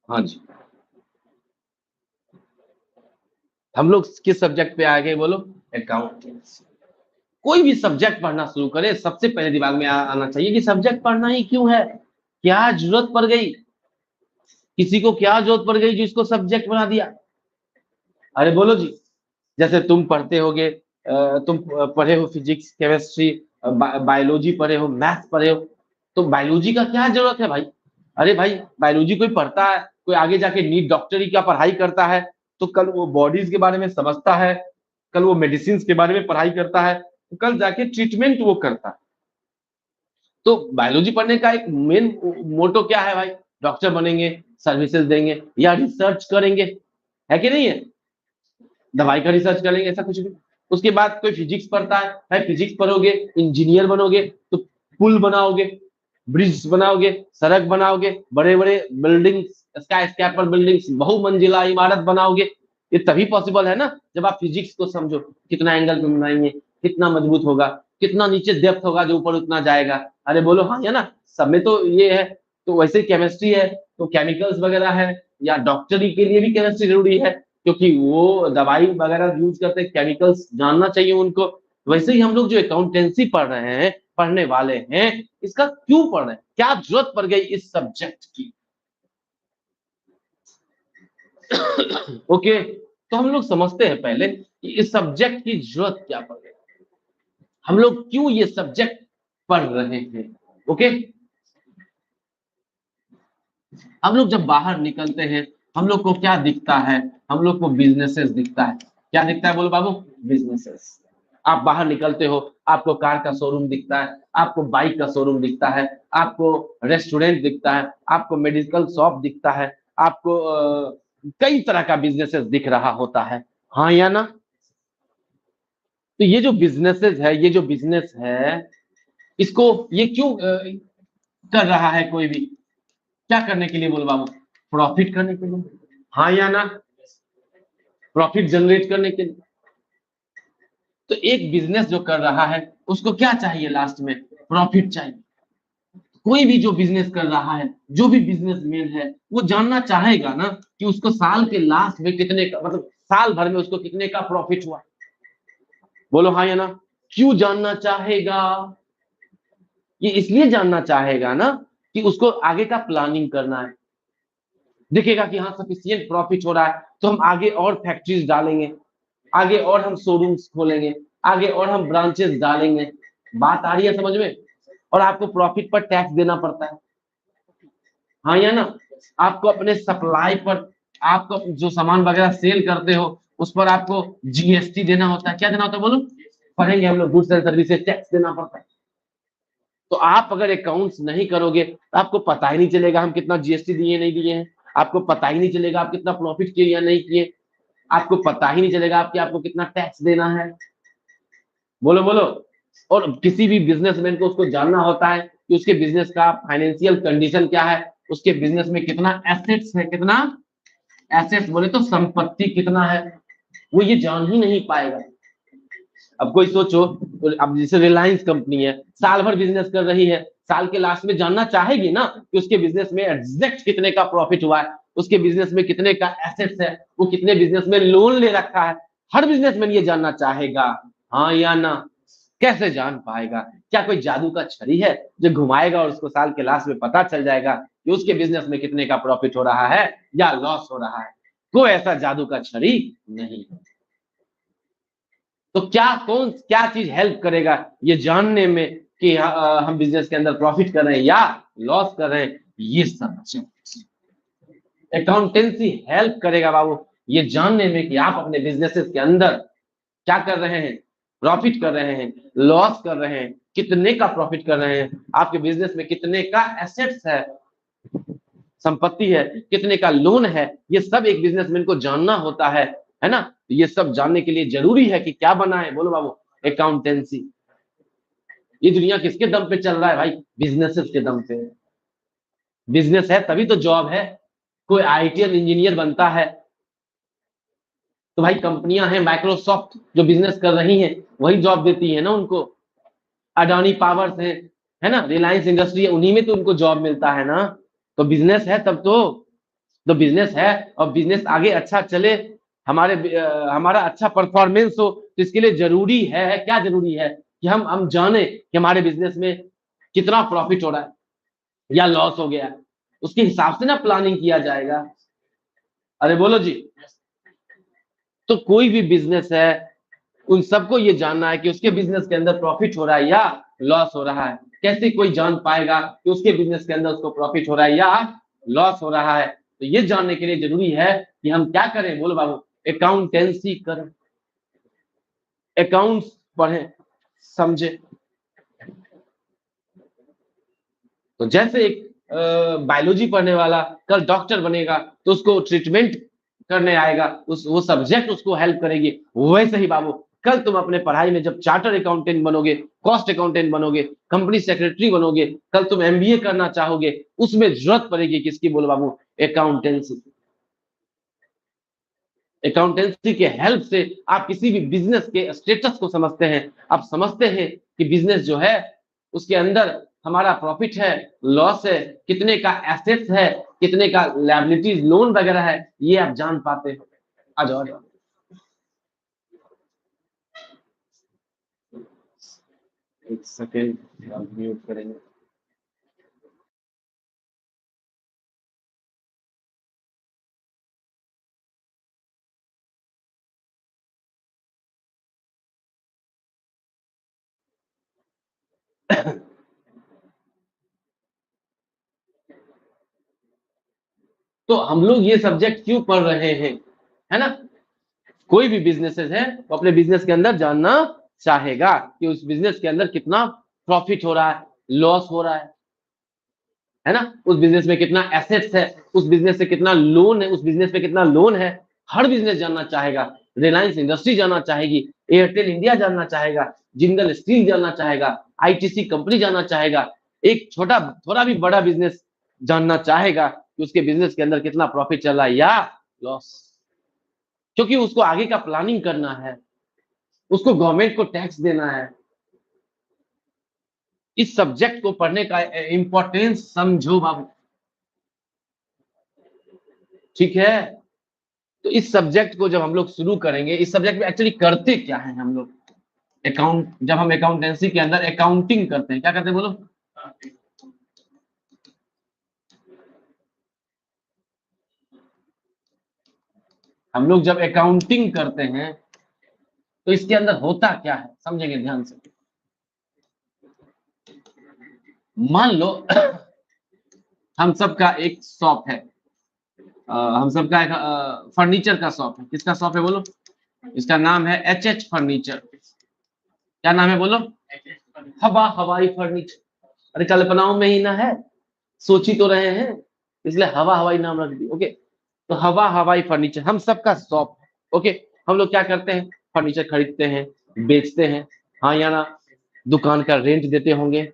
हाँ जी, हम लोग किस सब्जेक्ट पे आ गए बोलो, अकाउंटेंसी। कोई भी सब्जेक्ट पढ़ना शुरू करे, सबसे पहले दिमाग में आना चाहिए कि सब्जेक्ट पढ़ना ही क्यों है, क्या जरूरत पड़ गई, किसी को क्या जरूरत पड़ गई जो इसको सब्जेक्ट बना दिया। अरे बोलो जी, जैसे तुम पढ़ते होगे, तुम पढ़े हो फिजिक्स, केमिस्ट्री, बायोलॉजी पढ़े हो, मैथ्स पढ़े हो, तो बायोलॉजी का क्या जरूरत है भाई? अरे भाई, बायोलॉजी कोई पढ़ता है, कोई आगे जाके नीट डॉक्टरी का पढ़ाई करता है, तो कल वो बॉडीज के बारे में समझता है, कल वो मेडिसिन के बारे में पढ़ाई करता है, तो कल जाके ट्रीटमेंट वो करता है। तो बायोलॉजी पढ़ने का एक मेन मोटो क्या है भाई? डॉक्टर बनेंगे, सर्विसेज देंगे या रिसर्च करेंगे, है कि नहीं है? दवाई का रिसर्च करेंगे, ऐसा कुछ भी। उसके बाद कोई फिजिक्स पढ़ता है भाई, फिजिक्स पढ़ोगे, इंजीनियर बनोगे, तो पुल बनाओगे, ब्रिज बनाओगे, सड़क बनाओगे, बड़े बड़े बिल्डिंग्स, स्काई स्कैपर बिल्डिंग्स, बहुमंजिला इमारत बनाओगे। ये तभी पॉसिबल है ना जब आप फिजिक्स को समझो, कितना एंगल पे बनाएंगे, कितना मजबूत होगा, कितना नीचे डेप्थ होगा जो ऊपर उतना जाएगा। अरे बोलो हाँ, है ना? सब में तो ये है। तो वैसे केमिस्ट्री है तो केमिकल्स वगैरह है, या डॉक्टरी के लिए भी केमिस्ट्री जरूरी है, क्योंकि वो दवाई वगैरह यूज करते हैं, केमिकल्स जानना चाहिए उनको। वैसे ही हम लोग जो अकाउंटेंसी पढ़ रहे हैं, पढ़ने वाले हैं, इसका क्यों पढ़ रहे हैं, क्या जरूरत पड़ गई इस सब्जेक्ट की? ओके, तो हम लोग समझते हैं पहले कि इस सब्जेक्ट की जरूरत क्या पड़ गई, हम लोग क्यों ये सब्जेक्ट पढ़ रहे हैं। ओके, हम लोग जब बाहर निकलते हैं, हम लोग को क्या दिखता है? हम लोग को बिजनेसेस दिखता है। क्या दिखता है बोलो बाबू? बिजनेसेस। आप बाहर निकलते हो, आपको कार का शोरूम दिखता है, आपको बाइक का शोरूम दिखता है, आपको रेस्टोरेंट दिखता है, आपको मेडिकल शॉप दिखता है, आपको कई तरह का बिजनेसेस दिख रहा होता है, हाँ या ना? तो ये जो बिजनेसेस है, ये जो बिजनेस है, इसको ये क्यों कर रहा है कोई भी? क्या करने के लिए बोलो बाबू? प्रॉफिट करने के लिए, हाँ या ना? प्रॉफिट जनरेट करने के लिए। तो एक बिजनेस जो कर रहा है, उसको क्या चाहिए लास्ट में? प्रॉफिट चाहिए। कोई भी जो बिजनेस कर रहा है, जो भी बिजनेसमैन है, वो जानना चाहेगा ना कि उसको साल के लास्ट में कितने का, मतलब साल भर में उसको कितने का प्रॉफिट हुआ। बोलो हाँ या ना? क्यों जानना चाहेगा? ये इसलिए जानना चाहेगा ना कि उसको आगे का प्लानिंग करना है। दिखेगा कि हाँ सफिशियंट प्रॉफिट हो रहा है, तो हम आगे और फैक्ट्रीज डालेंगे, आगे और हम शोरूम्स खोलेंगे, आगे और हम ब्रांचेस डालेंगे। बात आ रही है समझ में? और आपको प्रॉफिट पर टैक्स देना पड़ता है, हाँ या ना? आपको अपने सप्लाई पर, आपको जो सामान वगैरह सेल करते हो, उस पर आपको जीएसटी देना होता है। क्या देना होता है बोलो? पढ़ेंगे हम लोग, गुड्स एंड सर्विसेज टैक्स देना पड़ता है। तो आप अगर अकाउंट्स नहीं करोगे तो आपको पता ही नहीं चलेगा हम कितना जीएसटी दिए नहीं दिए हैं, आपको पता ही नहीं चलेगा आप कितना प्रॉफिट किए या नहीं किए, आपको पता ही नहीं चलेगा आपके आपको कितना टैक्स देना है। बोलो बोलो। और किसी भी बिजनेसमैन को उसको जानना होता है कि उसके बिजनेस का फाइनेंशियल कंडीशन क्या है, उसके बिजनेस में कितना एसेट्स है, कितना एसेट्स बोले तो संपत्ति कितना है, वो ये जान ही नहीं पाएगा। अब कोई सोचो, अब जैसे रिलायंस कंपनी है, साल भर बिजनेस कर रही है, साल के लास्ट में जानना चाहेगी ना कि उसके बिजनेस में एग्जैक्ट कितने का प्रॉफिट हुआ है, उसके बिजनेस में कितने का एसेट्स है, वो कितने बिजनेस में लोन ले रखा है। हर बिजनेसमैन ये जानना चाहेगा, हाँ या ना? कैसे जान पाएगा? क्या कोई जादू का छड़ी है जो घुमाएगा और उसको साल के लास्ट में पता चल जाएगा कि उसके बिजनेस में कितने का प्रॉफिट हो रहा है या लॉस हो रहा है? कोई ऐसा जादू का छड़ी नहीं। तो क्या चीज हेल्प करेगा ये जानने में कि हम बिजनेस के अंदर प्रॉफिट कर रहे हैं या लॉस कर रहे हैं? ये सब अकाउंटेंसी हेल्प करेगा बाबू ये जानने में कि आप अपने बिजनेसेस के अंदर क्या कर रहे हैं, प्रॉफिट कर रहे हैं, लॉस कर रहे हैं, कितने का प्रॉफिट कर रहे हैं, आपके बिजनेस में कितने का एसेट्स है, संपत्ति है, कितने का लोन है। ये सब एक बिजनेसमैन को जानना होता है ना? ये सब जानने के लिए जरूरी है कि क्या बना है, बोलो बाबू, अकाउंटेंसी। ये दुनिया किसके दम पे चल रहा है भाई? बिजनेसेस के दम पे। बिजनेस है तभी तो जॉब है। कोई आईटी इंजीनियर बनता है तो भाई कंपनियां हैं, माइक्रोसॉफ्ट जो बिजनेस कर रही हैं वही जॉब देती है ना उनको। अडानी पावर्स है ना, रिलायंस इंडस्ट्री है, उन्हीं में तो उनको जॉब मिलता है ना। तो बिजनेस है तब तो बिजनेस है, और बिजनेस आगे अच्छा चले, हमारा अच्छा परफॉर्मेंस हो, तो इसके लिए जरूरी है, क्या जरूरी है कि हम जाने कि हमारे बिजनेस में कितना प्रॉफिट हो रहा है या लॉस हो गया है। उसके हिसाब से ना प्लानिंग किया जाएगा। अरे बोलो जी। तो कोई भी बिजनेस है, उन सबको ये जानना है कि उसके बिजनेस के अंदर प्रॉफिट हो रहा है या लॉस हो रहा है। कैसे कोई जान पाएगा कि उसके बिजनेस के अंदर उसको प्रॉफिट हो रहा है या लॉस हो रहा है? तो ये जानने के लिए जरूरी है कि हम क्या करें, बोलो बाबू, अकाउंटेंसी करें, अकाउंट्स पढ़ें, समझे। तो जैसे एक बायोलॉजी पढ़ने वाला कल डॉक्टर बनेगा तो उसको ट्रीटमेंट करने आएगा, वो सब्जेक्ट उसको हेल्प करेगी। वैसे ही बाबू, कल तुम अपने पढ़ाई में जब चार्टर अकाउंटेंट बनोगे, कॉस्ट अकाउंटेंट बनोगे, कंपनी सेक्रेटरी बनोगे, कल तुम एमबीए करना चाहोगे, उसमें जरूरत पड़ेगी किसकी, बोलो बाबू, अकाउंटेंसी। अकाउंटेंसी के हेल्प से आप किसी भी बिजनेस के स्टेटस को समझते हैं। आप समझते हैं कि बिजनेस जो है उसके अंदर हमारा प्रॉफिट है, लॉस है, कितने का एसेट्स है, कितने का लायबिलिटीज, लोन वगैरह है, ये आप जान पाते हैं। आ जाओ आ जाओ। एक सेकेंड, म्यूट करेंगे। तो हम लोग ये सब्जेक्ट क्यों पढ़ रहे हैं, है ना? कोई भी बिजनेसेस है वो अपने बिजनेस के अंदर जानना चाहेगा कि उस बिजनेस के अंदर कितना प्रॉफिट हो रहा है, लॉस हो रहा है ना? उस बिजनेस में कितना एसेट्स है, उस बिजनेस से कितना लोन है, उस बिजनेस पे कितना लोन है। हर बिजनेस जानना चाहेगा। रिलायंस इंडस्ट्री जानना चाहेगी, एयरटेल इंडिया जानना चाहेगा, जिंदल स्टील जानना चाहेगा, आईटीसी कंपनी जानना चाहेगा। एक छोटा थोड़ा भी बड़ा बिजनेस जानना चाहेगा कि उसके बिजनेस के अंदर कितना प्रॉफिट चल रहा है या लॉस, क्योंकि उसको आगे का प्लानिंग करना है, उसको गवर्नमेंट को टैक्स देना है। इस सब्जेक्ट को पढ़ने का इंपॉर्टेंस समझो बाबू, ठीक है? तो इस सब्जेक्ट को जब हम लोग शुरू करेंगे, इस सब्जेक्ट में एक्चुअली करते क्या है हम लोग? जब हम अकाउंटेंसी के अंदर अकाउंटिंग करते हैं, क्या करते हैं बोलो? हम लोग जब अकाउंटिंग करते हैं तो इसके अंदर होता क्या है, समझेंगे ध्यान से। मान लो हम सबका एक शॉप है, हम सबका एक फर्नीचर का शॉप है। किसका शॉप है बोलो? इसका नाम है एच फर्नीचर। क्या नाम है बोलो? हवाई फर्नीचर। अरे कल्पनाओं में ही ना है, सोच ही तो रहे हैं, इसलिए हवाई नाम रख दी। ओके, तो हवाई फर्नीचर हम सबका शॉप है। ओके, हम लोग क्या करते हैं? फर्नीचर खरीदते हैं, बेचते हैं, हाँ या ना? दुकान का रेंट देते होंगे,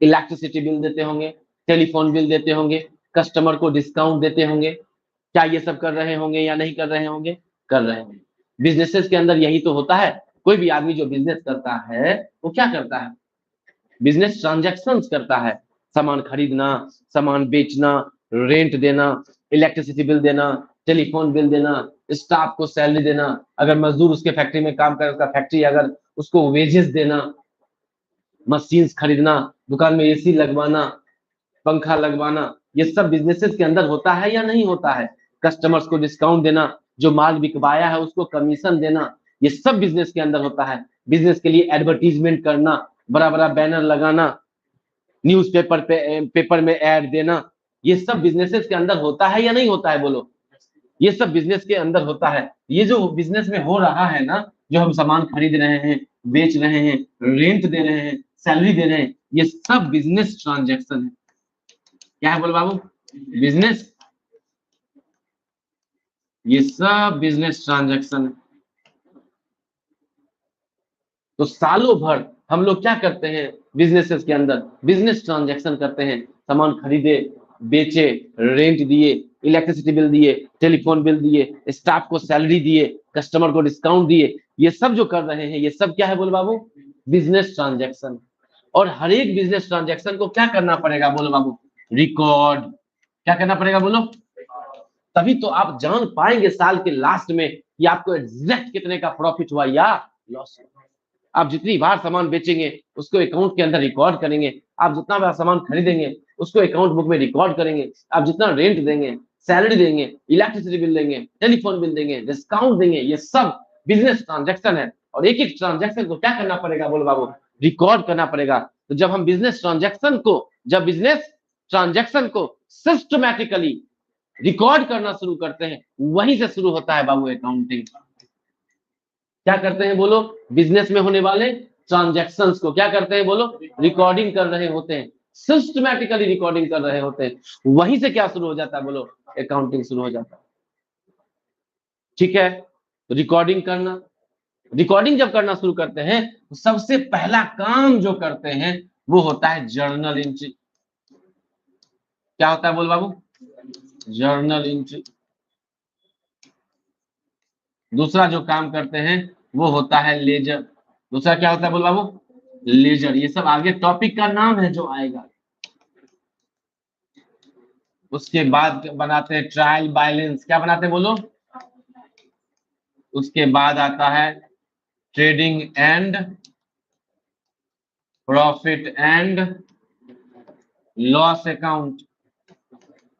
इलेक्ट्रिसिटी बिल देते होंगे, टेलीफोन बिल देते होंगे, कस्टमर को डिस्काउंट देते होंगे। क्या ये सब कर रहे होंगे या नहीं कर रहे होंगे? कर रहे होंगे। बिजनेसेस के अंदर यही तो होता है। कोई भी आदमी जो बिजनेस करता है वो क्या करता है, बिजनेस ट्रांजैक्शंस करता है, सामान खरीदना, सामान बेचना, रेंट देना, इलेक्ट्रिसिटी बिल देना, टेलीफोन बिल देना, स्टाफ को सैलरी देना, अगर मजदूर उसके फैक्ट्री में काम करे उसका फैक्ट्री अगर उसको वेजेस देना, मशीन्स खरीदना, दुकान में एसी लगवाना, पंखा लगवाना, ये सब बिजनेसेस के अंदर होता है या नहीं होता है। कस्टमर्स को डिस्काउंट देना, जो माल बिकवाया है उसको कमीशन देना, ये सब बिजनेस के अंदर होता है। बिजनेस के लिए एडवर्टीजमेंट करना, बड़ा बड़ा बैनर लगाना, न्यूज़पेपर पेपर में ऐड देना, ये सब बिजनेसेस के अंदर होता है या नहीं होता है, बोलो। ये सब बिजनेस के अंदर होता है। ये जो बिजनेस में हो रहा है ना, जो हम सामान खरीद रहे हैं, बेच रहे हैं, रेंट दे रहे हैं, सैलरी दे रहे हैं, ये सब बिजनेस ट्रांजैक्शन है। क्या है बोलो बाबू, बिजनेस, ये सब बिजनेस ट्रांजैक्शन है। तो सालों भर हम लोग क्या करते हैं बिजनेसेस के अंदर, बिजनेस ट्रांजैक्शन करते हैं, सामान खरीदे, बेचे, रेंट दिए, इलेक्ट्रिसिटी बिल दिए, टेलीफोन बिल दिए, स्टाफ को सैलरी दिए, कस्टमर को डिस्काउंट दिए, ये सब जो कर रहे हैं ये सब क्या है बोलो बाबू, बिजनेस ट्रांजैक्शन। और हर एक बिजनेस ट्रांजैक्शन को क्या करना पड़ेगा बोलो बाबू, रिकॉर्ड। क्या करना पड़ेगा बोलो, तभी तो आप जान पाएंगे साल के लास्ट में कि आपको एग्जैक्ट कितने का प्रॉफिट हुआ या लॉस हुआ। आप जितनी बार सामान बेचेंगे उसको अकाउंट के अंदर रिकॉर्ड करेंगे, आप जितना बार सामान खरीदेंगे उसको अकाउंट बुक में रिकॉर्ड करेंगे, आप जितना रेंट देंगे, सैलरी देंगे, इलेक्ट्रिसिटी बिल देंगे, टेलीफोन बिल देंगे, डिस्काउंट देंगे, ये सब बिजनेस ट्रांजैक्शन है। और एक एक ट्रांजैक्शन को क्या करना पड़ेगा बोलो बाबू, रिकॉर्ड करना पड़ेगा। तो जब हम बिजनेस ट्रांजैक्शन को, जब बिजनेस ट्रांजैक्शन को सिस्टमैटिकली रिकॉर्ड करना शुरू करते हैं, वहीं से शुरू होता है बाबू अकाउंटिंग। क्या करते हैं बोलो, बिजनेस में होने वाले ट्रांजैक्शंस को क्या करते हैं बोलो, रिकॉर्डिंग कर रहे होते हैं, सिस्टमैटिकली रिकॉर्डिंग कर रहे होते हैं, वहीं से क्या शुरू हो जाता है बोलो, अकाउंटिंग शुरू हो जाता है। ठीक है, तो रिकॉर्डिंग करना, रिकॉर्डिंग जब करना शुरू करते हैं तो सबसे पहला काम जो करते हैं वो होता है जर्नल एंट्री। क्या होता है बोल बाबू, जर्नल एंट्री। दूसरा जो काम करते हैं वो होता है लेजर। दूसरा क्या होता है बोल बाबू, लेजर। ये सब आगे टॉपिक का नाम है जो आएगा। उसके बाद बनाते हैं ट्रायल बैलेंस। क्या बनाते हैं बोलो, उसके बाद आता है trading and profit and loss account.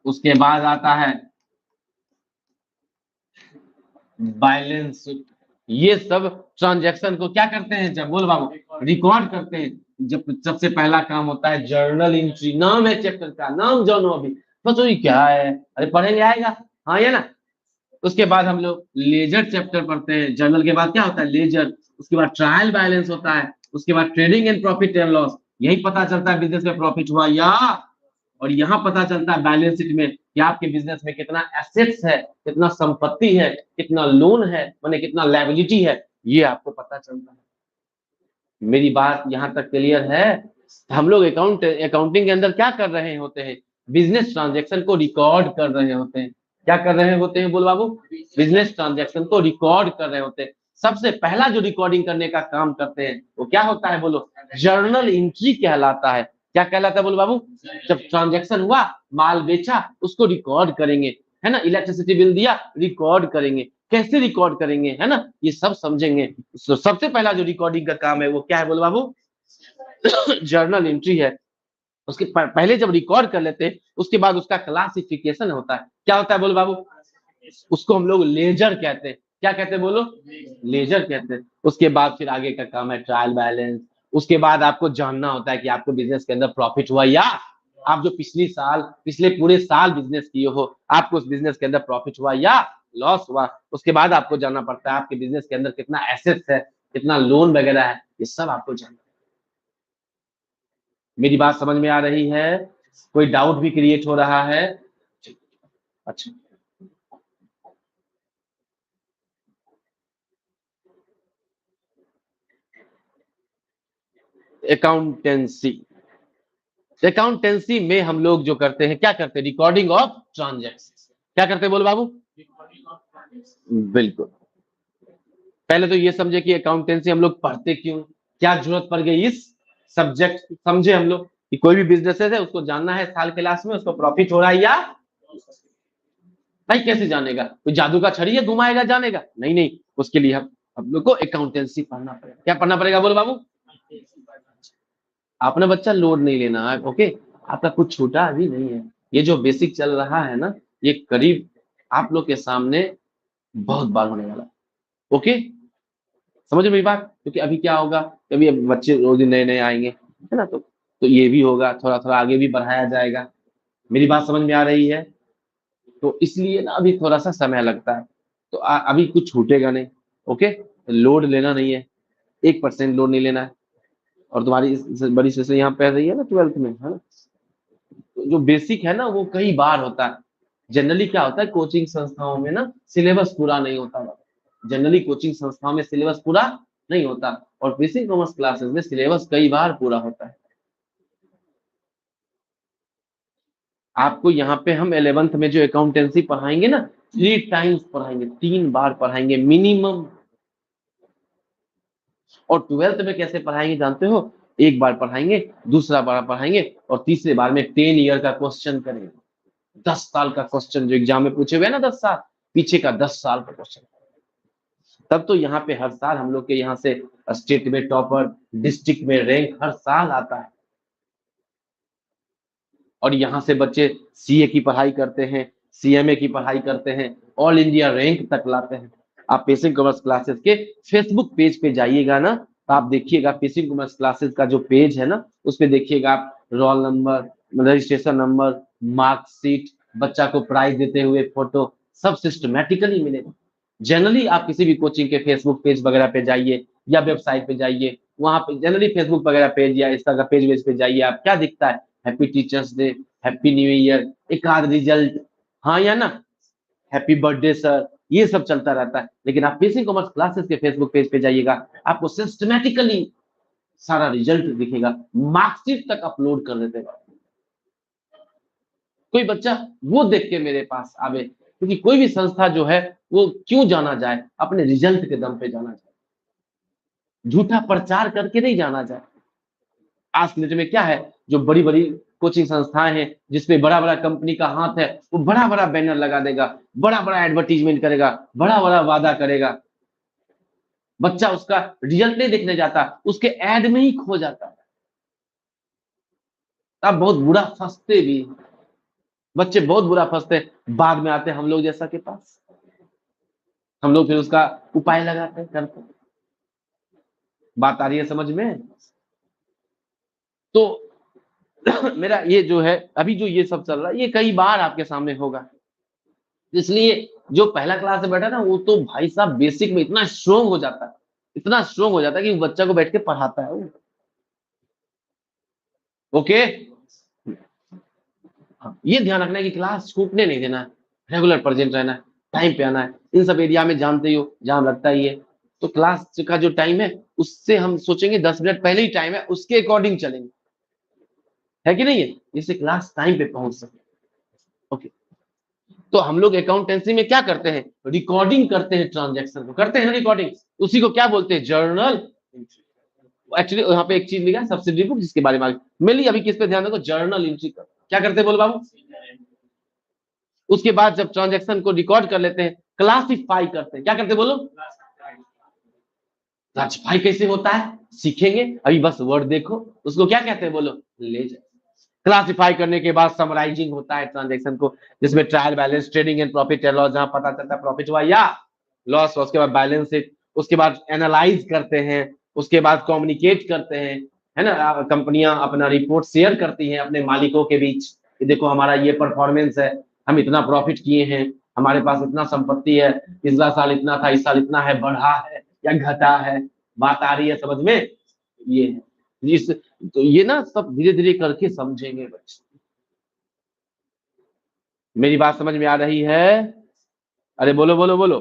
उसके बाद आता है बैलेंस। ये सब ट्रांजैक्शन को क्या करते हैं, जब बोल बाबू, रिकॉर्ड करते हैं। जब सबसे पहला काम होता है जर्नल एंट्री। नाम है चैप्टर का, नाम जानो अभी, बस वही क्या है, अरे पढ़ेंगे आएगा, हाँ ये ना। उसके बाद हम लोग लेजर चैप्टर पढ़ते हैं। जर्नल के बाद क्या होता है, लेजर। उसके बाद ट्रायल बैलेंस होता है। उसके बाद trading and profit and loss. यही पता चलता है बिजनेस में प्रॉफिट हुआ या, और यहाँ पता चलता है बैलेंस शीट में कि आपके बिजनेस में कितना एसेट्स है, कितना संपत्ति है, कितना लोन है, माने कितना लायबिलिटी है, ये आपको पता चलता है। मेरी बात यहाँ तक क्लियर है। हम लोग अकाउंटिंग के अंदर क्या कर रहे होते हैं, बिजनेस ट्रांजैक्शन को रिकॉर्ड कर रहे होते हैं। क्या कर रहे होते हैं बोल बाबू, बिजनेस ट्रांजैक्शन को रिकॉर्ड कर रहे होते हैं। सबसे पहला जो रिकॉर्डिंग करने का काम करते हैं वो क्या होता है बोलो, जर्नल एंट्री कहलाता है। क्या कहलाता है बोलो बाबू, जब ट्रांजैक्शन हुआ, माल बेचा, उसको रिकॉर्ड करेंगे, है ना। इलेक्ट्रिसिटी बिल दिया, रिकॉर्ड करेंगे। कैसे रिकॉर्ड करेंगे, है ना, ये सब समझेंगे। तो सबसे पहला जो रिकॉर्डिंग का काम है वो क्या है बोलो बाबू, जर्नल एंट्री है। उसके पहले जब रिकॉर्ड कर लेते हैं उसके बाद उसका क्लासिफिकेशन होता है। क्या होता है बोलो बाबू, उसको हम लोग लेजर कहते हैं। क्या कहते हैं बोलो, लेजर कहते हैं। उसके बाद फिर आगे का काम है ट्रायल बैलेंस। उसके बाद आपको जानना होता है कि आपको बिजनेस के अंदर प्रॉफिट हुआ या, आप जो पिछले पूरे साल बिजनेस किए हो, आपको उस बिजनेस के अंदर प्रॉफिट हुआ या लॉस हुआ। उसके बाद आपको जानना पड़ता है आपके बिजनेस के अंदर कितना एसेट्स है, कितना लोन वगैरह है, ये सब आपको जानना। मेरी बात समझ में आ रही है, कोई डाउट भी क्रिएट हो रहा है? अच्छा, अकाउंटेंसी। अकाउंटेंसी में हम लोग जो करते हैं, क्या करते हैं, रिकॉर्डिंग ऑफ ट्रांजैक्शन। क्या करते हैं बोलो बाबू, बिल्कुल। पहले तो ये समझे कि अकाउंटेंसी हम लोग पढ़ते क्यों, क्या जरूरत पड़ गई इस सब्जेक्ट, समझे हम लोग कि कोई भी बिजनेस है उसको जानना है साल क्लास में उसको प्रॉफिट हो रहा है या भाई कैसे जानेगा, कोई जादू का छड़ी है घुमाएगा जानेगा, नहीं नहीं, उसके लिए हम लोग को अकाउंटेंसी पढ़ना पड़ेगा। क्या पढ़ना पड़ेगा बोलो बाबू? अपना बच्चा लोड नहीं लेना है, ओके, आपका कुछ छूटा अभी नहीं है, ये जो बेसिक चल रहा है ना, ये करीब आप लोग के सामने बहुत बार होने वाला, ओके, समझ मेरी बात, क्योंकि अभी क्या होगा, कभी बच्चे रोज नए नए आएंगे, है ना, तो ये भी होगा, थोड़ा थोड़ा आगे भी बढ़ाया जाएगा। मेरी बात समझ में आ रही है? तो इसलिए ना अभी थोड़ा सा समय लगता है, तो अभी कुछ छूटेगा नहीं, ओके, लोड लेना नहीं है, 1% लोड नहीं लेना है। और तुम्हारी बड़ी सिस्टर यहाँ पढ़ रही है ना 12th में, है ना, तो जो बेसिक है ना वो कई बार होता है। जनरली क्या होता है कोचिंग संस्थाओं में ना सिलेबस पूरा नहीं होता, जनरली कोचिंग संस्थाओं में सिलेबस पूरा नहीं होता, और बेसिक कॉमर्स क्लासेस में सिलेबस कई बार पूरा होता है। आपको यहाँ पे हम 11th में जो अकाउंटेंसी पढ़ाएंगे ना 3 टाइम्स पढ़ाएंगे, 3 बार पढ़ाएंगे मिनिमम। और 12th में कैसे पढ़ाएंगे जानते हो, एक बार पढ़ाएंगे, दूसरा बार पढ़ाएंगे, और तीसरे बार में 10 ईयर का क्वेश्चन करेंगे, 10 साल का क्वेश्चन जो एग्जाम में पूछे हुए ना, 10 साल पीछे का 10 साल का क्वेश्चन। तब तो यहाँ पे हर साल हम लोग के यहाँ से स्टेट में टॉपर, डिस्ट्रिक्ट में रैंक हर साल आता है, और यहाँ से बच्चे सीए की पढ़ाई करते हैं, सीएमए की पढ़ाई करते हैं, ऑल इंडिया रैंक तक लाते हैं। आप पेसिंग कॉमर्स क्लासेस के फेसबुक पेज पे जाइएगा ना, तो आप देखिएगा पेसिंग कॉमर्स क्लासेस का जो पेज है ना, उस पे देखिएगा आप roll number, registration number, marksheet, बच्चा को प्राइज देते हुए फोटो, सब सिस्टमेटिकली मिलेगा। जनरली आप किसी भी कोचिंग के फेसबुक पेज वगैरह पे जाइए या वेबसाइट पे जाइए, वहां पे जनरली फेसबुक वगैरह पेज या इंस्टा का पेज पे जाइए, आप क्या दिखता है, happy teachers day, happy new year, एक आध रिजल्ट, हाँ या ना, हैप्पी बर्थडे सर, ये सब चलता रहता है। लेकिन आप पेसिंग कॉमर्स क्लासेस के फेसबुक पेज पे जाइएगा, आपको सिस्टमेटिकली सारा रिजल्ट दिखेगा, मार्कशीट तक अपलोड कर देते हैं। कोई बच्चा वो देख के मेरे पास आवे, क्योंकि कोई भी संस्था जो है वो क्यों जाना जाए, अपने रिजल्ट के दम पे जाना जाए, झूठा प्रचार करके नहीं जाना जाए। आज की डेट में क्या है, जो बड़ी बड़ी कोचिंग संस्थाएं हैं जिसपे बड़ा बड़ा कंपनी का हाथ है, वो बड़ा बड़ा बैनर लगा देगा, बड़ा बड़ा एडवर्टीजमेंट करेगा, बड़ा बड़ा वादा करेगा, बच्चा उसका रिजल्ट नहीं देखने जाता, उसके एड में ही खो जाता है, तब बहुत बुरा फंसते भी, बच्चे बहुत बुरा फंसते, बाद में आते हम लोग जैसा के पास, हम लोग फिर उसका उपाय लगाते हैं, करते हैं। बात आ रही है समझ में? तो मेरा ये जो है अभी जो ये सब चल रहा है, ये कई बार आपके सामने होगा, इसलिए जो पहला क्लास में बैठा ना वो तो भाई साहब बेसिक में इतना स्ट्रोंग हो जाता है, इतना स्ट्रोंग हो जाता है कि बच्चा को बैठ के पढ़ाता है वो। ओके, हाँ, ये ध्यान रखना है कि क्लास छूटने नहीं देना है, रेगुलर प्रेजेंट रहना है, टाइम पे आना है, इन सब एरिया में जानते ही हो जाम लगता ही है। तो क्लास का जो टाइम है उससे हम सोचेंगे 10 मिनट पहले ही टाइम है, उसके अकॉर्डिंग चलेंगे, है कि नहीं है, जिससे क्लास टाइम पे पहुंच सके। ओके, तो हम लोग अकाउंटेंसी में क्या करते हैं, रिकॉर्डिंग करते हैं, ट्रांजैक्शन को करते हैं रिकॉर्डिंग, उसी को क्या बोलते हैं, जर्नल। एक्चुअली यहाँ पे एक चीज लिखा है सब्सिडी बुक, जिसके बारे में मेनली अभी किस पे ध्यान दो, जर्नल एंट्री कर क्या करते हैं बोलो बाबू। उसके बाद जब ट्रांजैक्शन को रिकॉर्ड कर लेते हैं, क्लासिफाई करते हैं, क्या करते हैं बोलो, क्लासिफाई कैसे होता है सीखेंगे, अभी बस वर्ड देखो, उसको क्या कहते हैं बोलो, ले जाए। क्लासिफाई करने के बाद समराइजिंग होता है ट्रांजैक्शन को, जिसमें trial balance, trading and profit and loss, जहां पता चलता है प्रॉफिट हुआ या लॉस, उसके बाद बैलेंस शीट, उसके बाद एनालाइज करते हैं, उसके बाद कम्युनिकेट करते हैं, है ना, कंपनियां अपना रिपोर्ट शेयर करती हैं अपने मालिकों के बीच कि देखो हमारा ये परफॉर्मेंस है, हम इतना प्रॉफिट किए हैं, हमारे पास इतना संपत्ति है, पिछला साल इतना था, इस साल इतना है, बढ़ा है या घटा है। बात आ रही है समझ में? ये है इस, तो ये ना सब धीरे धीरे करके समझेंगे बच्चे। मेरी बात समझ में आ रही है? अरे बोलो बोलो बोलो।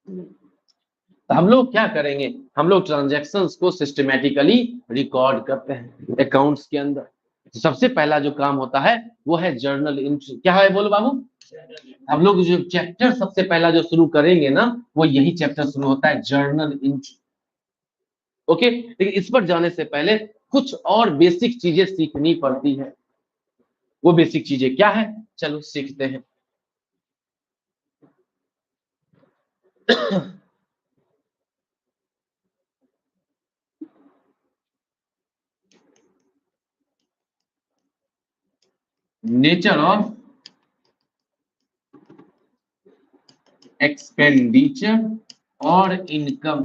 तो हम लोग क्या करेंगे, हम लोग ट्रांजैक्शंस को सिस्टमेटिकली रिकॉर्ड करते हैं अकाउंट्स के अंदर। तो सबसे पहला जो काम होता है वो है जर्नल एंट्री। क्या है बोलो बाबू? हम लोग जो चैप्टर सबसे पहला जो शुरू करेंगे ना, वो यही चैप्टर शुरू होता है, जर्नल एंट्री। ओके, लेकिन इस पर जाने से पहले कुछ और बेसिक चीजें सीखनी पड़ती है। वो बेसिक चीजें क्या है, चलो सीखते हैं। नेचर ऑफ एक्सपेंडिचर और इनकम।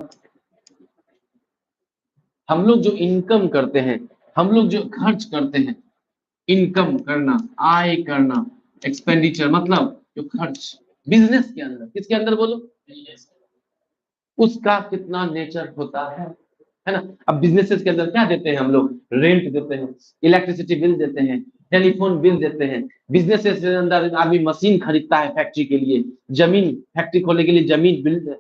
हम लोग जो इनकम करते हैं, हम लोग जो खर्च करते हैं, इनकम करना, आय करना, एक्सपेंडिचर मतलब जो खर्च बिजनेस के अंदर, किसके अंदर बोलो, उसका कितना नेचर होता है ना। अब बिजनेसेस के अंदर क्या देते हैं हम लोग, रेंट देते हैं, इलेक्ट्रिसिटी बिल देते हैं, टेलीफोन बिल देते हैं। बिजनेसेस के अंदर आदमी मशीन खरीदता है फैक्ट्री के लिए, जमीन फैक्ट्री खोलने के लिए जमीन बिल,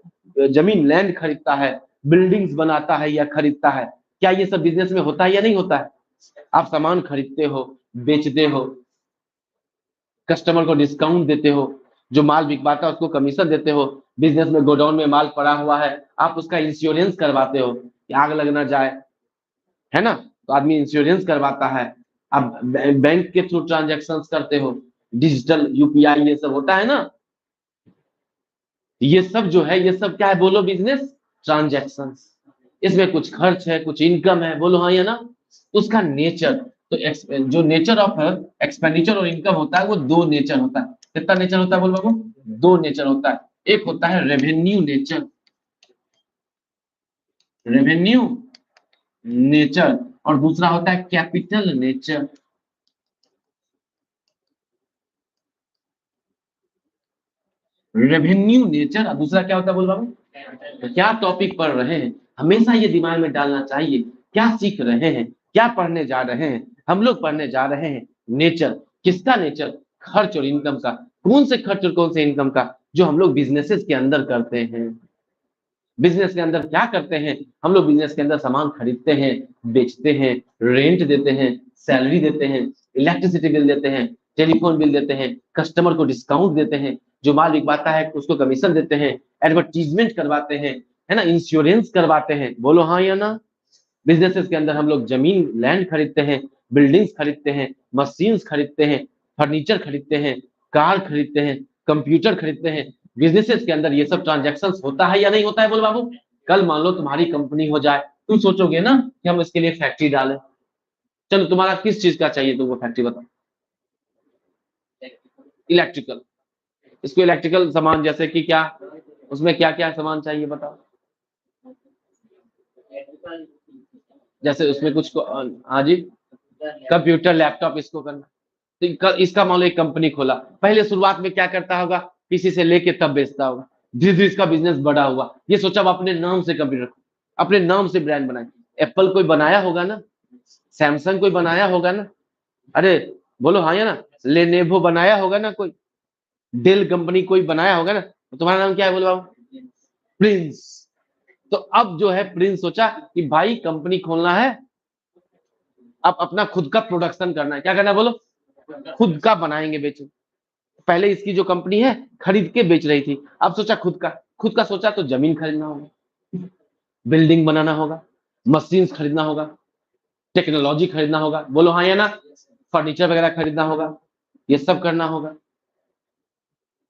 जमीन लैंड खरीदता है, बिल्डिंग्स बनाता है या खरीदता है। क्या ये सब बिजनेस में होता है या नहीं होता है? आप सामान खरीदते हो, बेचते हो, कस्टमर को डिस्काउंट देते हो, जो माल बिकवाता है उसको कमीशन देते हो। बिजनेस में गोडाउन में माल पड़ा हुआ है, आप उसका इंश्योरेंस करवाते हो कि आग लग ना जाए, है ना, तो आदमी इंश्योरेंस करवाता है। आप बैंक के थ्रू ट्रांजेक्शन करते हो, डिजिटल यूपीआई ये सब होता है ना। ये सब जो है, ये सब क्या है बोलो, बिजनेस ट्रांजेक्शन। इसमें कुछ खर्च है, कुछ इनकम है, बोलो हाँ या ना। उसका नेचर, तो जो नेचर ऑफ एक्सपेंडिचर और इनकम होता है वो दो नेचर होता है। कितना नेचर होता है बोल बाबू? दो नेचर होता है। एक होता है रेवेन्यू नेचर, रेवेन्यू नेचर, और दूसरा होता है कैपिटल नेचर। रेवेन्यू नेचर और दूसरा क्या होता है बोल बाबू? तो क्या टॉपिक पढ़ रहे हैं, हमेशा ये दिमाग में डालना चाहिए। क्या सीख रहे हैं, क्या पढ़ने जा रहे हैं? हम लोग पढ़ने जा रहे हैं नेचर। किसका नेचर? खर्च और इनकम का। कौन से खर्च और कौन से इनकम का? जो हम लोग बिजनेसेस के अंदर करते हैं। बिजनेस के अंदर क्या करते हैं हम लोग? बिजनेस के अंदर सामान खरीदते हैं, बेचते हैं, रेंट देते हैं, सैलरी देते हैं, इलेक्ट्रिसिटी बिल देते हैं, टेलीफोन बिल देते हैं, कस्टमर को डिस्काउंट देते हैं, जो माल बिकवाता है उसको कमीशन देते हैं, एडवर्टीजमेंट करवाते हैं, है ना, इंश्योरेंस करवाते हैं, बोलो हाँ या ना। बिजनेसेस के अंदर हम लोग जमीन लैंड खरीदते हैं, बिल्डिंग्स खरीदते हैं, मशीन्स खरीदते हैं, फर्नीचर खरीदते हैं, कार खरीदते हैं, कंप्यूटर खरीदते हैं। बिजनेसेस के अंदर ये सब ट्रांजेक्शन होता है या नहीं होता है बोल बाबू? कल मान लो तुम्हारी कंपनी हो जाए, तुम सोचोगे ना कि हम इसके लिए फैक्ट्री डालें। चलो तुम्हारा किस चीज का चाहिए तुमको फैक्ट्री, बताओ। इलेक्ट्रिकल। इसको इलेक्ट्रिकल सामान जैसे कि क्या, उसमें क्या क्या सामान चाहिए बताओ। जैसे उसमें कुछ को, हाँ जी, कंप्यूटर लैपटॉप इसको करना। तो इसका मान लो एक कंपनी खोला, पहले शुरुआत में क्या करता होगा, किसी से लेके तब बेचता होगा। धीरे धीरे इसका बिजनेस बड़ा हुआ, ये सोचा अब अपने नाम से कंप्यूटर, अपने नाम से ब्रांड बनाए। एप्पल कोई बनाया होगा ना, सैमसंग कोई बनाया होगा ना, अरे बोलो हाँ या ना, लेनेवो बनाया होगा ना कोई, डेल कंपनी कोई बनाया होगा ना। तो तुम्हारा नाम क्या है बोलो बाबू? प्रिंस। तो अब जो है प्रिंस सोचा कि भाई कंपनी खोलना है, अब अपना खुद का प्रोडक्शन करना है। क्या करना है बोलो? खुद का बनाएंगे, बेचेंगे। पहले इसकी जो कंपनी है खरीद के बेच रही थी, अब सोचा खुद का। खुद का सोचा तो जमीन खरीदना होगा, बिल्डिंग बनाना होगा, मशीन्स खरीदना होगा, टेक्नोलॉजी खरीदना होगा, बोलो हाँ या ना, फर्नीचर वगैरह खरीदना होगा, ये सब करना होगा।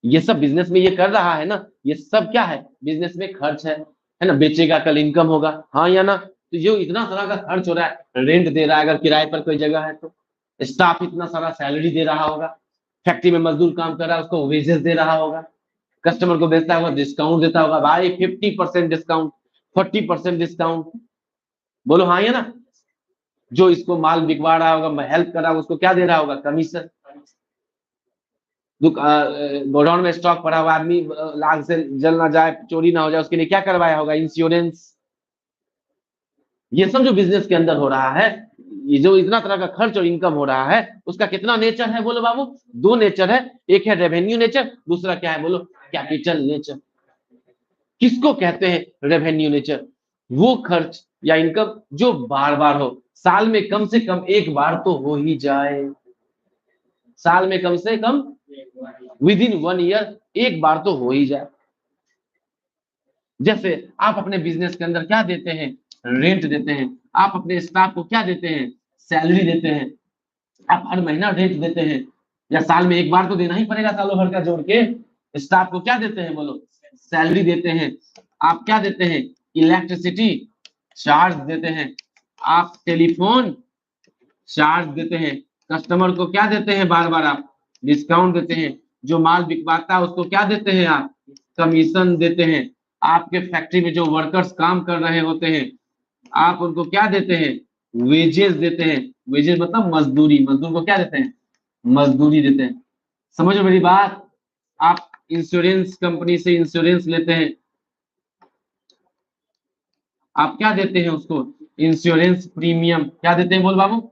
ये सब बिजनेस में ये कर रहा है ना, ये सब क्या है, बिजनेस में खर्च है ना। बेचेगा कल इनकम होगा, हाँ या ना। तो जो इतना तरह का खर्च हो रहा है, रेंट दे रहा है अगर किराए पर कोई जगह है तो, स्टाफ इतना सारा सैलरी दे रहा होगा, फैक्ट्री में मजदूर काम कर रहा है उसको वेजेस दे रहा होगा, कस्टमर को बेचता होगा, डिस्काउंट देता होगा, भाई 50% डिस्काउंट, 40% डिस्काउंट, बोलो हाँ या ना। जो इसको माल बिकवा रहा होगा, हेल्प कर रहा होगा, उसको क्या दे रहा होगा, कमीशन। गोडाउन में स्टॉक पड़ा हुआ, आदमी लाग से जल ना जाए, चोरी ना हो जाए, उसके लिए क्या करवाया होगा, इंश्योरेंस। ये सब जो बिजनेस के अंदर हो रहा है, ये जो इतना तरह का खर्च और इनकम हो रहा है, उसका कितना नेचर है बोलो बाबू? दो नेचर है, एक है रेवेन्यू नेचर, दूसरा क्या है बोलो? Capital nature. किसको कहते हैं रेवेन्यू नेचर? वो खर्च या इनकम जो बार बार हो, साल में कम से कम एक बार तो हो ही जाए, साल में कम से कम विद इन 1 ईयर एक बार तो हो ही जाए। जैसे आप अपने बिजनेस के अंदर क्या देते हैं, रेंट देते हैं, आप अपने स्टाफ को क्या देते हैं, सैलरी देते हैं, आप हर महीना रेंट देते हैं, या साल में एक बार तो देना ही पड़ेगा सालों भर का जोड़ के। स्टाफ को क्या देते हैं बोलो, सैलरी देते हैं। आप क्या देते हैं, इलेक्ट्रिसिटी चार्ज देते हैं, आप टेलीफोन चार्ज देते हैं, कस्टमर को क्या देते हैं, बार बार आप डिस्काउंट देते हैं, जो माल बिकवाता है उसको क्या देते हैं आप, कमीशन देते हैं, आपके फैक्ट्री में जो वर्कर्स काम कर रहे होते हैं आप उनको क्या देते हैं, वेजेस देते हैं। वेजेस मतलब मजदूरी, मजदूर को क्या देते हैं, मजदूरी देते हैं। समझो मेरी बात। आप इंश्योरेंस कंपनी से इंश्योरेंस लेते हैं, आप क्या देते हैं उसको, इंश्योरेंस प्रीमियम, क्या देते हैं बोल बाबू,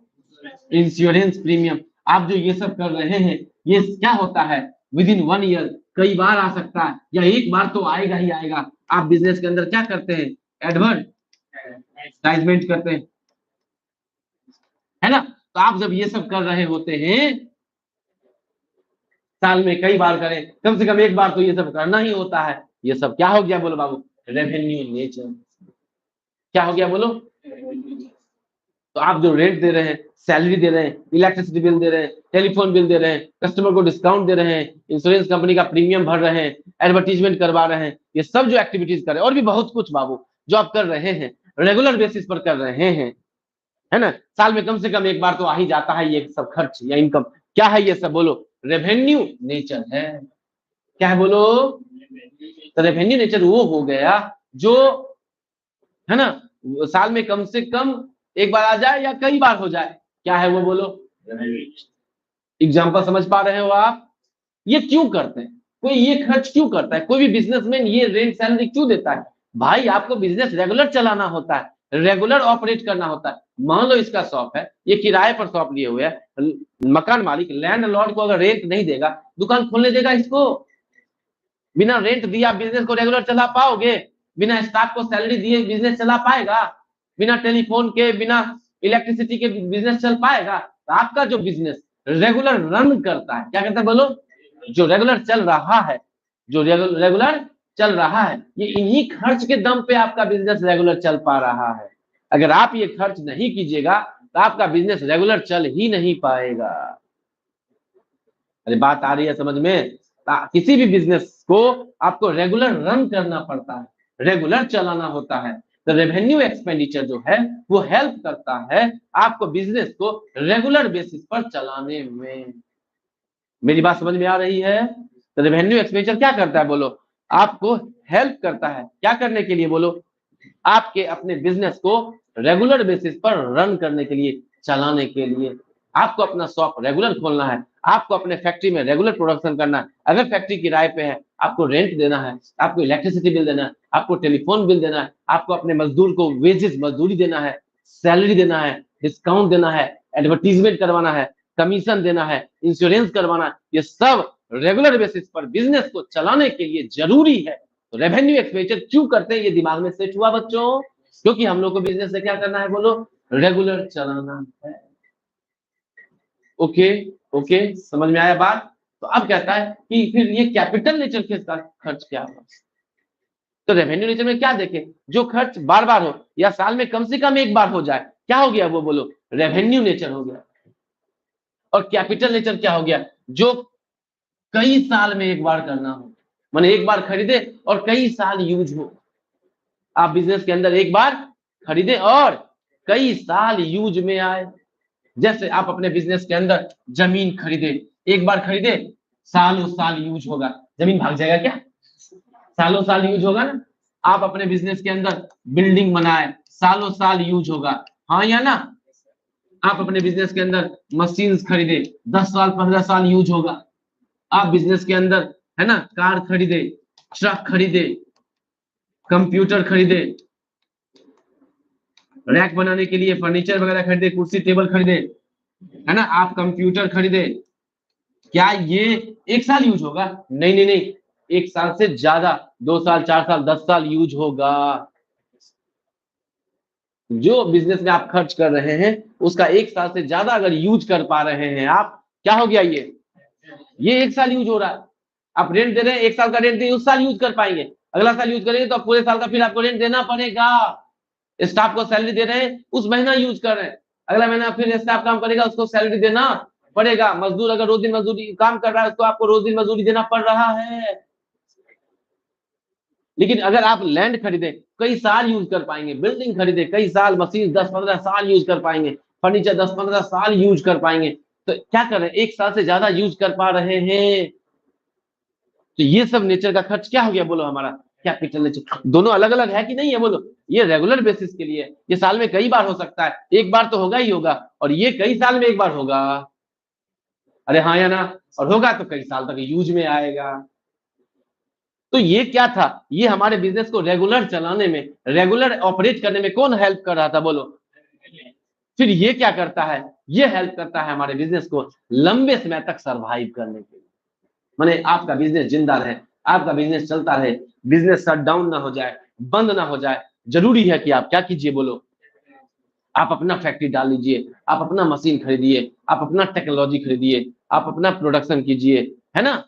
इंश्योरेंस प्रीमियम। आप जो ये सब कर रहे हैं ये क्या होता है, विद इन 1 ईयर कई बार आ सकता है, या एक बार तो आएगा ही आएगा। आप बिजनेस के अंदर क्या करते हैं, एडवर्टाइजमेंट करते हैं, है ना। तो आप जब ये सब कर रहे होते हैं, साल में कई बार करें, कम से कम एक बार तो ये सब करना ही होता है। ये सब क्या हो गया बोलो बाबू, रेवेन्यू नेचर। क्या हो गया बोलो, तो आप जो रेंट दे रहे हैं, सैलरी दे रहे हैं, इलेक्ट्रिसिटी बिल दे रहे हैं, टेलीफोन बिल दे रहे हैं, कस्टमर को डिस्काउंट दे रहे हैं, इंश्योरेंस कंपनी का प्रीमियम भर रहे हैं, एडवर्टीजमेंट करवा रहे हैं, ये सब जो एक्टिविटीज कर रहे हैं, और भी बहुत कुछ बाबू जो आप कर रहे हैं, रेगुलर बेसिस पर कर रहे हैं, है ना। साल में कम से कम एक बार तो आ ही जाता है ये सब खर्च या इनकम। क्या है ये सब बोलो, रेवेन्यू नेचर है। क्या है बोलो, तो रेवेन्यू नेचर वो हो गया जो, है ना, साल में कम से कम एक बार आ जाए या कई बार हो जाए। क्या है वो बोलो, एग्जाम्पल समझ पा रहे हो आप। ये क्यों करते हैं, कोई ये खर्च क्यों करता है, कोई भी बिजनेसमैन ये रेंट सैलरी क्यों देता है। भाई आपको बिजनेस रेगुलर चलाना होता है, रेगुलर ऑपरेट करना होता है। मान लो इसका शॉप है, ये किराए पर शॉप लिए हुए है, मकान मालिक लैंडलॉर्ड को अगर रेंट नहीं देगा, दुकान खोलने देगा इसको। बिना रेंट दिए आप बिजनेस को रेगुलर चला पाओगे, बिना स्टाफ को सैलरी दिए बिजनेस चला पाएगा, बिना टेलीफोन के, बिना इलेक्ट्रिसिटी के बिजनेस चल पाएगा। तो आपका जो बिजनेस रेगुलर रन करता है, क्या कहता है बोलो, जो रेगुलर चल रहा है, जो रेगुलर चल रहा है, ये इन्हीं खर्च के दम पे आपका बिजनेस रेगुलर चल पा रहा है। अगर आप ये खर्च नहीं कीजिएगा तो आपका बिजनेस रेगुलर चल ही नहीं पाएगा। अरे बात आ रही है समझ में। किसी भी बिजनेस को आपको रेगुलर रन करना पड़ता है, रेगुलर चलाना होता है। तो रेवेन्यू एक्सपेंडिचर जो है वो हेल्प करता है आपको बिजनेस को रेगुलर बेसिस पर चलाने में। मेरी बात समझ में आ रही है। तो रेवेन्यू एक्सपेंडिचर क्या करता है बोलो, आपको हेल्प करता है क्या करने के लिए बोलो, आपके अपने बिजनेस को रेगुलर बेसिस पर रन करने के लिए, चलाने के लिए। आपको अपना शॉप रेगुलर खोलना है, आपको अपने फैक्ट्री में रेगुलर प्रोडक्शन करना है। अगर फैक्ट्री किराए पे है, आपको रेंट देना है, आपको इलेक्ट्रिसिटी बिल देना है, आपको टेलीफोन बिल देना है, आपको अपने मजदूर को वेजेस मजदूरी देना है, सैलरी देना है, डिस्काउंट देना है, एडवर्टीजमेंट करवाना है, कमीशन देना है, इंश्योरेंस करवाना है। ये सब रेगुलर बेसिस पर बिजनेस को चलाने के लिए जरूरी है। तो रेवेन्यू एक्सपेंडिचर क्यों करते हैं, ये दिमाग में सेट हुआ बच्चों, क्योंकि हम लोग को बिजनेस से क्या करना है बोलो, रेगुलर चलाना है। ओके, ओके समझ में आया बात। तो अब कहता है कि फिर ये कैपिटल नेचर के साथ खर्च क्या होगा। तो रेवेन्यू नेचर में क्या देखे, जो खर्च बार बार हो या साल में कम से कम एक बार हो जाए, क्या हो गया वो बोलो, रेवेन्यू नेचर हो गया। और कैपिटल नेचर क्या हो गया, जो कई साल में एक बार करना हो, माने एक बार खरीदे और कई साल यूज हो। आप बिजनेस के अंदर एक बार खरीदे और कई साल यूज में आए। जैसे आप अपने बिजनेस के अंदर जमीन खरीदे, एक बार खरीदे, सालों साल यूज होगा, जमीन भाग जाएगा क्या, सालों साल यूज होगा ना। आप अपने बिजनेस के अंदर बिल्डिंग बनाए, सालों साल यूज होगा, हाँ या ना। आप अपने बिजनेस के अंदर मशीन खरीदे, 10 साल 15 साल यूज होगा। आप बिजनेस के अंदर, है ना, कार खरीदे, ट्रक खरीदे, कंप्यूटर खरीदे, रैक बनाने के लिए फर्नीचर वगैरह खरीदे, कुर्सी टेबल खरीदे, है ना, आप कंप्यूटर खरीदे, क्या ये एक साल यूज होगा, नहीं नहीं नहीं, एक साल से ज्यादा, 2 साल 4 साल 10 साल यूज होगा। जो बिजनेस में आप खर्च कर रहे हैं उसका 1 साल से ज्यादा अगर यूज कर पा रहे हैं आप, क्या हो गया ये 1 साल यूज हो रहा है। आप रेंट दे रहे हैं, 1 साल का रेंट दे, उस साल यूज कर पाएंगे, अगला साल यूज करेंगे तो आप पूरे साल का फिर आपको रेंट देना पड़ेगा। स्टाफ को सैलरी दे रहे हैं, उस महीना यूज कर रहे हैं, अगला महीना फिर स्टाफ काम करेगा, उसको सैलरी देना पड़ेगा। मजदूर अगर रोज दिन मजदूरी काम कर रहा है, उसको आपको रोज दिन मजदूरी देना पड़ रहा है। लेकिन अगर आप लैंड खरीदे, कई साल यूज कर पाएंगे, बिल्डिंग खरीदे कई साल, मशीन 10-15 साल यूज कर पाएंगे, फर्नीचर 10-15 साल यूज कर पाएंगे। तो क्या कर रहे हैं, 1 साल से ज्यादा यूज कर पा रहे हैं। तो ये सब नेचर का खर्च क्या हो गया बोलो हमारा, कैपिटल नेचर। दोनों अलग अलग है कि नहीं है बोलो। ये रेगुलर बेसिस के लिए, ये साल में कई बार हो सकता है, एक बार तो होगा ही होगा, और ये कई साल में एक बार होगा। अरे हाँ या ना, और होगा तो कई साल तक यूज में आएगा। तो ये क्या था, ये हमारे बिजनेस को रेगुलर चलाने में, रेगुलर ऑपरेट करने में कौन हेल्प कर रहा था बोलो। फिर ये क्या करता है, ये हेल्प करता है हमारे बिजनेस को लंबे समय तक सरवाइव करने के लिए। माने आपका बिजनेस जिंदा रहे, आपका बिजनेस चलता रहे, बिजनेस शट डाउन ना हो जाए, बंद ना हो जाए। जरूरी है कि आप क्या कीजिए बोलो, आप अपना फैक्ट्री डाल लीजिए, आप अपना मशीन खरीदिए, आप अपना टेक्नोलॉजी खरीदिए, आप अपना प्रोडक्शन कीजिए, है ना।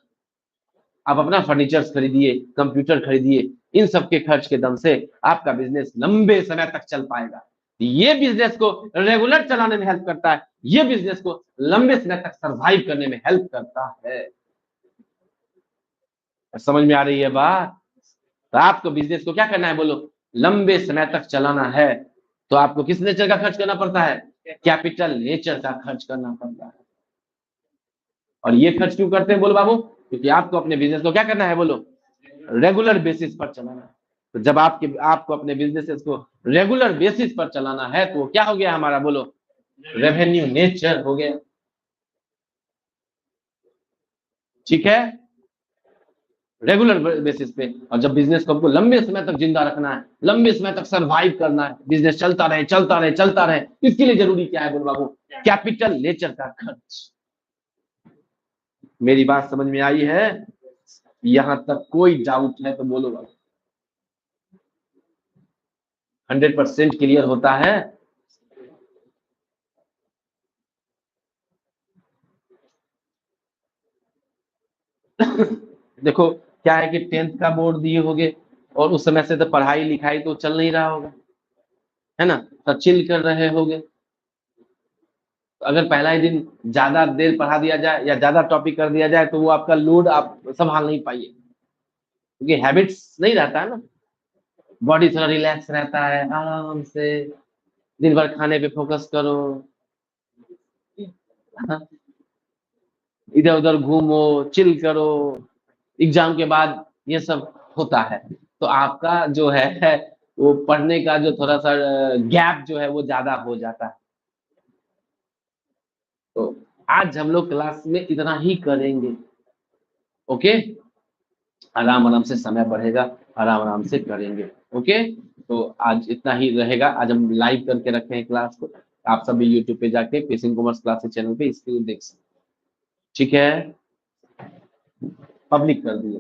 आप अपना फर्नीचर खरीदिए, कंप्यूटर खरीदिए, इन सब के खर्च के दम से आपका बिजनेस लंबे समय तक चल पाएगा। ये बिजनेस को रेगुलर चलाने में हेल्प करता है, ये बिजनेस को लंबे समय तक सरवाइव करने में हेल्प करता है। समझ में आ रही है बात। तो आपको बिजनेस को क्या करना है बोलो, लंबे समय तक चलाना है, तो आपको किस नेचर का खर्च करना पड़ता है, कैपिटल नेचर का खर्च करना पड़ता है। और ये खर्च क्यों करते हैं बोलो बाबू, क्योंकि आपको अपने बिजनेस को क्या करना है बोलो, रेगुलर बेसिस पर चलाना है। तो जब आपको अपने बिजनेसेस को रेगुलर बेसिस पर चलाना है, तो क्या हो गया हमारा बोलो, रेवेन्यू नेचर हो गया। ठीक है, रेगुलर बेसिस पे। और जब बिजनेस को आपको लंबे समय तक जिंदा रखना है, लंबे समय तक सरवाइव करना है, बिजनेस चलता रहे चलता रहे चलता रहे, इसके लिए जरूरी क्या है बोलो बाबू, कैपिटल नेचर का खर्च। मेरी बात समझ में आई है, यहां तक कोई डाउट है तो बोलो बाबू। 100% क्लियर होता है। देखो क्या है कि 10th का बोर्ड दिए होगे, और उस समय से तो पढ़ाई लिखाई तो चल नहीं रहा होगा, है ना, तो चिल कर रहे होगे। तो अगर पहला ही दिन ज्यादा देर पढ़ा दिया जाए या ज्यादा टॉपिक कर दिया जाए, तो वो आपका लोड आप संभाल नहीं पाइए, क्योंकि हैबिट्स नहीं रहता है ना। बॉडी थोड़ा रिलैक्स रहता है, आराम से दिन भर खाने पे फोकस करो, इधर उधर घूमो, चिल करो। एग्जाम के बाद ये सब होता है, तो आपका जो है वो पढ़ने का जो थोड़ा सा गैप जो है वो ज्यादा हो जाता है। तो आज हम लोग क्लास में इतना ही करेंगे। ओके, आराम आराम से समय बढ़ेगा, आराम आराम से करेंगे। ओके, तो आज इतना ही रहेगा। आज हम लाइव करके रखे हैं क्लास को, आप सभी यूट्यूब पे जाके पेसिंग कॉमर्स क्लासेस चैनल पे इसको देख सकते हैं। ठीक है, पब्लिक कर दिए।